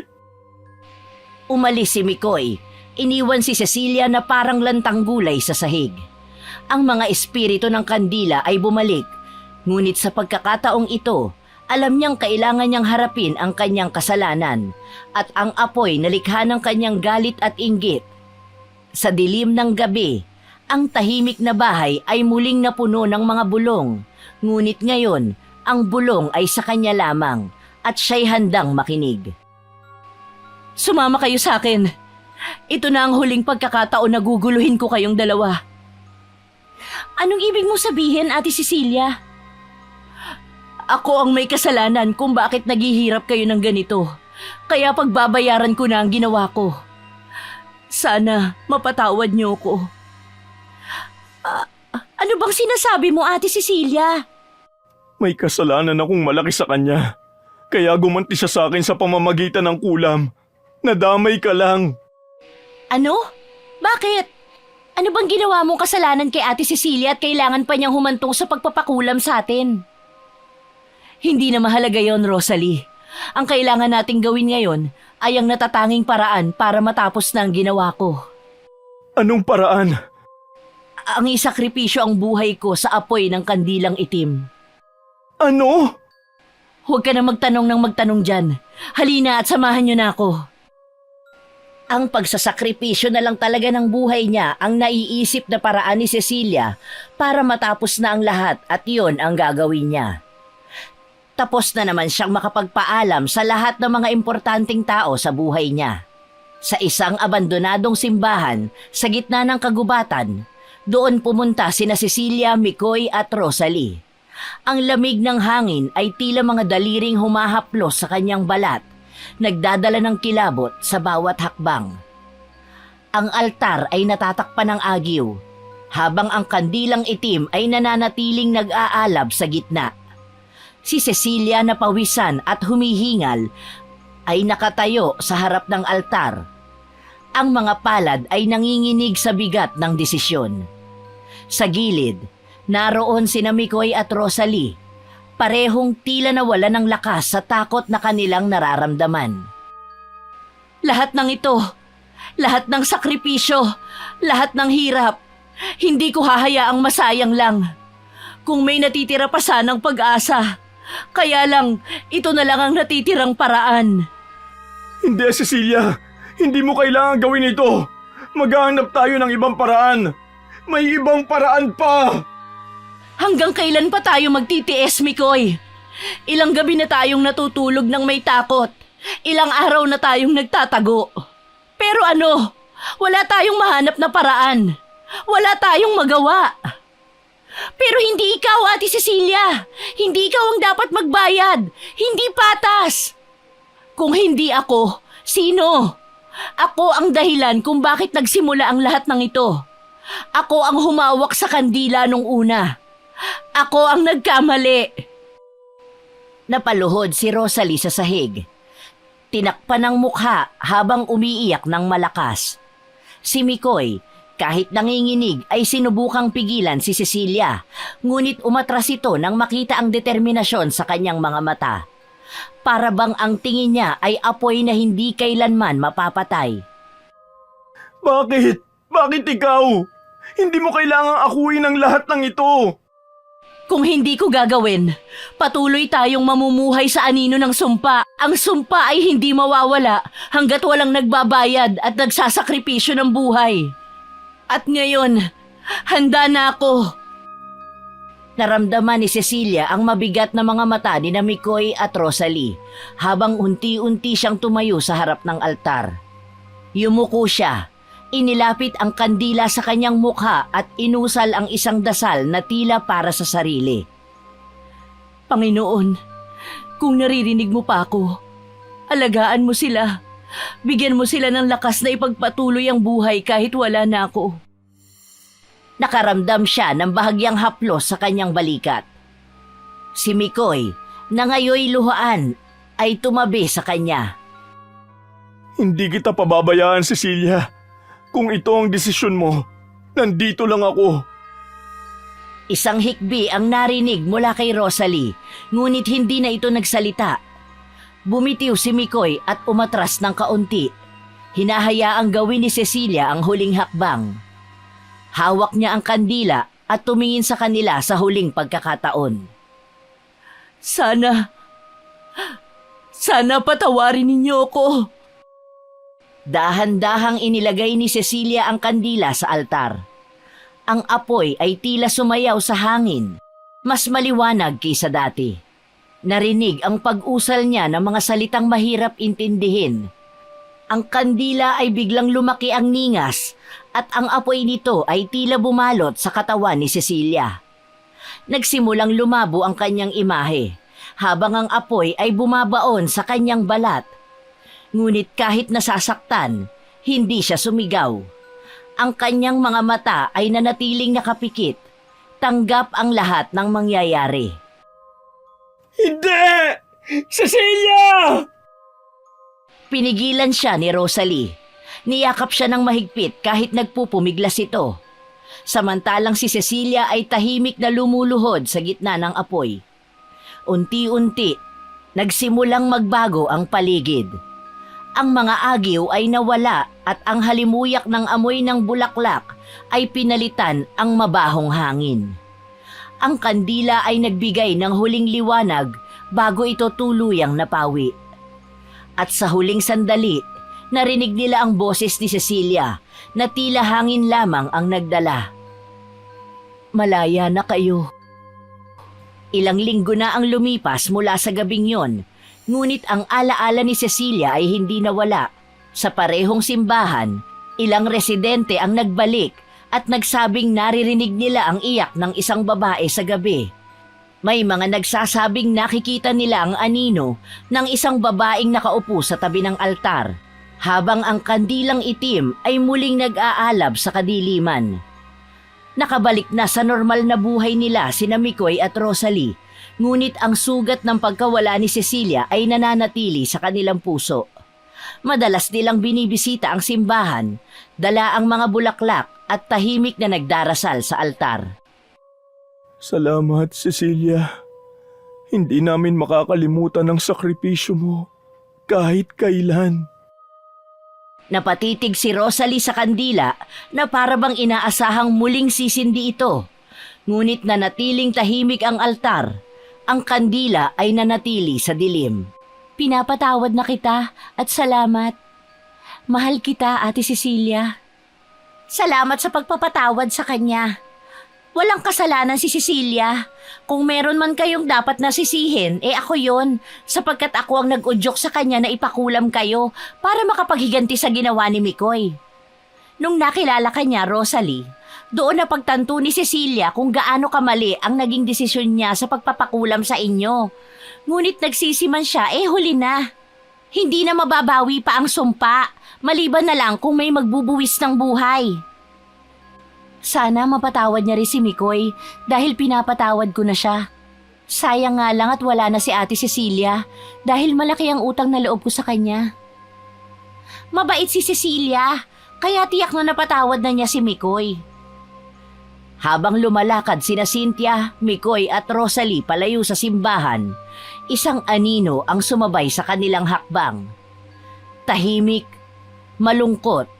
Umalis si Mikoy. Iniwan si Cecilia na parang lantang gulay sa sahig. Ang mga espiritu ng kandila ay bumalik. Ngunit sa pagkakataong ito, alam niyang kailangan niyang harapin ang kanyang kasalanan at ang apoy na likha ng kanyang galit at inggit. Sa dilim ng gabi, ang tahimik na bahay ay muling napuno ng mga bulong. Ngunit ngayon, ang bulong ay sa kanya lamang at siya'y handang makinig. Sumama kayo sa akin. Ito na ang huling pagkakataon na guguluhin ko kayong dalawa. Anong ibig mo sabihin, Ate Cecilia? Ako ang may kasalanan kung bakit naghihirap kayo ng ganito. Kaya pagbabayaran ko na ang ginawa ko. Sana mapatawad niyo ko. Ano bang sinasabi mo, Ate Cecilia? May kasalanan akong malaki sa kanya. Kaya gumanti siya sa akin sa pamamagitan ng kulam. Nadamay ka lang. Ano? Bakit? Ano bang ginawa mong kasalanan kay Ate Cecilia at kailangan pa niyang humantong sa pagpapakulam sa atin? Hindi na mahalaga yon, Rosalie. Ang kailangan nating gawin ngayon ay ang natatanging paraan para matapos na ang ginawa ko. Anong paraan? Ang isakripisyo ang buhay ko sa apoy ng kandilang itim. Ano? Huwag ka na magtanong dyan. Halina at samahan niyo na ako. Ang pagsasakripisyo na lang talaga ng buhay niya ang naiisip na paraan ni Cecilia para matapos na ang lahat at yon ang gagawin niya. Tapos na naman siyang makapagpaalam sa lahat ng mga importanteng tao sa buhay niya. Sa isang abandonadong simbahan sa gitna ng kagubatan, doon pumunta sina Cecilia, Mikoy at Rosalie. Ang lamig ng hangin ay tila mga daliring humahaplos sa kanyang balat, nagdadala ng kilabot sa bawat hakbang. Ang altar ay natatakpan ng agyo, habang ang kandilang itim ay nananatiling nag-aalab sa gitna. Si Cecilia na pawisan at humihingal ay nakatayo sa harap ng altar. Ang mga palad ay nanginginig sa bigat ng desisyon. Sa gilid, naroon sina Mikoy at Rosalie, parehong tila nawala ng lakas sa takot na kanilang nararamdaman. Lahat ng ito, lahat ng sakripisyo, lahat ng hirap, hindi ko hahayaang masayang lang. Kung may natitira pa sanang pag-asa, kaya lang ito na lang ang natitirang paraan. Hindi, Cecilia. Hindi mo kailangan gawin ito. Maghahanap tayo ng ibang paraan. May ibang paraan pa. Hanggang kailan pa tayo magtitiis, Mikoy? Ilang gabi na tayong natutulog ng may takot. Ilang araw na tayong nagtatago. Pero ano? Wala tayong mahanap na paraan. Wala tayong magawa. Pero hindi ikaw, Ate Cecilia. Hindi ikaw ang dapat magbayad. Hindi patas. Kung hindi ako, sino? Ako ang dahilan kung bakit nagsimula ang lahat ng ito. Ako ang humawak sa kandila nung una. Ako ang nagkamali. Napaluhod si Rosalie sa sahig. Tinakpan ng mukha habang umiiyak ng malakas. Si Mikoy, kahit nanginginig ay sinubukang pigilan si Cecilia, ngunit umatras ito nang makita ang determinasyon sa kanyang mga mata. Para bang ang tingin niya ay apoy na hindi kailanman mapapatay. Bakit? Bakit ikaw? Hindi mo kailangang akuin ang lahat ng ito. Kung hindi ko gagawin, patuloy tayong mamumuhay sa anino ng sumpa. Ang sumpa ay hindi mawawala hanggat walang nagbabayad at nagsasakripisyo ng buhay. At ngayon, handa na ako. Naramdaman ni Cecilia ang mabigat na mga mata ni Mikoy at Rosalie habang unti-unti siyang tumayo sa harap ng altar. Yumuko siya, inilapit ang kandila sa kanyang mukha at inusal ang isang dasal na tila para sa sarili. Panginoon, kung naririnig mo pa ako, alagaan mo sila. Bigyan mo sila ng lakas na ipagpatuloy ang buhay kahit wala na ako. Nakaramdam siya ng bahagyang haplos sa kanyang balikat. Si Mikoy, na ngayoy luhaan, ay tumabi sa kanya. Hindi kita pababayaan, Cecilia. Kung ito ang desisyon mo, nandito lang ako. Isang hikbi ang narinig mula kay Rosalie, ngunit hindi na ito nagsalita. Bumitiw si Mikoy at umatras ng kaunti. Hinahayaang gawin ni Cecilia ang huling hakbang. Hawak niya ang kandila at tumingin sa kanila sa huling pagkakataon. Sana patawarin ninyo ako. Dahan-dahang inilagay ni Cecilia ang kandila sa altar. Ang apoy ay tila sumayaw sa hangin, mas maliwanag kaysa dati. Narinig ang pag-usal niya ng mga salitang mahirap intindihin. Ang kandila ay biglang lumaki ang ningas at ang apoy nito ay tila bumalot sa katawan ni Cecilia. Nagsimulang lumabo ang kanyang imahe habang ang apoy ay bumabaon sa kanyang balat. Ngunit kahit nasasaktan, hindi siya sumigaw. Ang kanyang mga mata ay nanatiling nakapikit. Tanggap ang lahat ng mangyayari. Hindi! Cecilia! Pinigilan siya ni Rosalie. Niyakap siya ng mahigpit kahit nagpupumiglas ito. Samantalang si Cecilia ay tahimik na lumuluhod sa gitna ng apoy. Unti-unti, nagsimulang magbago ang paligid. Ang mga agiw ay nawala at ang halimuyak ng amoy ng bulaklak ay pinalitan ang mabahong hangin. Ang kandila ay nagbigay ng huling liwanag bago ito tuluyang napawi. At sa huling sandali, narinig nila ang boses ni Cecilia na tila hangin lamang ang nagdala. Malaya na kayo. Ilang linggo na ang lumipas mula sa gabing yon, ngunit ang alaala ni Cecilia ay hindi nawala. Sa parehong simbahan, ilang residente ang nagbalik at nagsabing naririnig nila ang iyak ng isang babae sa gabi. May mga nagsasabing nakikita nila ang anino ng isang babaeng nakaupo sa tabi ng altar, habang ang kandilang itim ay muling nag-aalab sa kadiliman. Nakabalik na sa normal na buhay nila sina Mikoy at Rosalie, ngunit ang sugat ng pagkawala ni Cecilia ay nananatili sa kanilang puso. Madalas nilang binibisita ang simbahan, dala ang mga bulaklak at tahimik na nagdarasal sa altar. Salamat, Cecilia. Hindi namin makakalimutan ang sakripisyo mo kahit kailan. Napatitig si Rosalie sa kandila na parabang inaasahang muling sisindi ito. Ngunit nanatiling tahimik ang altar. Ang kandila ay nanatili sa dilim. Pinapatawad na kita at salamat. Mahal kita, Ate Cecilia. Salamat sa pagpapatawad sa kanya. Walang kasalanan si Cecilia. Kung meron man kayong dapat nasisihin, ako yon, sapagkat ako ang nag-udyok sa kanya na ipakulam kayo para makapaghiganti sa ginawa ni Mikoy. Nung nakilala ka niya, Rosalie, doon na pagtanto ni Cecilia kung gaano kamali ang naging desisyon niya sa pagpapakulam sa inyo. Ngunit nagsisiman siya, huli na. Hindi na mababawi pa ang sumpa, maliban na lang kung may magbubuwis ng buhay. Sana mapatawad niya rin si Mikoy dahil pinapatawad ko na siya. Sayang nga lang at wala na si Ate Cecilia dahil malaki ang utang na loob ko sa kanya. Mabait si Cecilia, kaya tiyak na napatawad na niya si Mikoy. Habang lumalakad sina Cynthia, Mikoy at Rosalie palayo sa simbahan, isang anino ang sumabay sa kanilang hakbang. Tahimik, malungkot,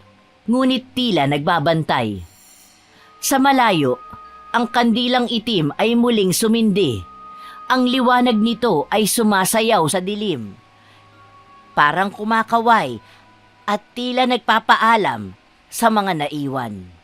ngunit tila nagbabantay. Sa malayo, ang kandilang itim ay muling sumindi. Ang liwanag nito ay sumasayaw sa dilim. Parang kumakaway at tila nagpapaalam sa mga naiwan.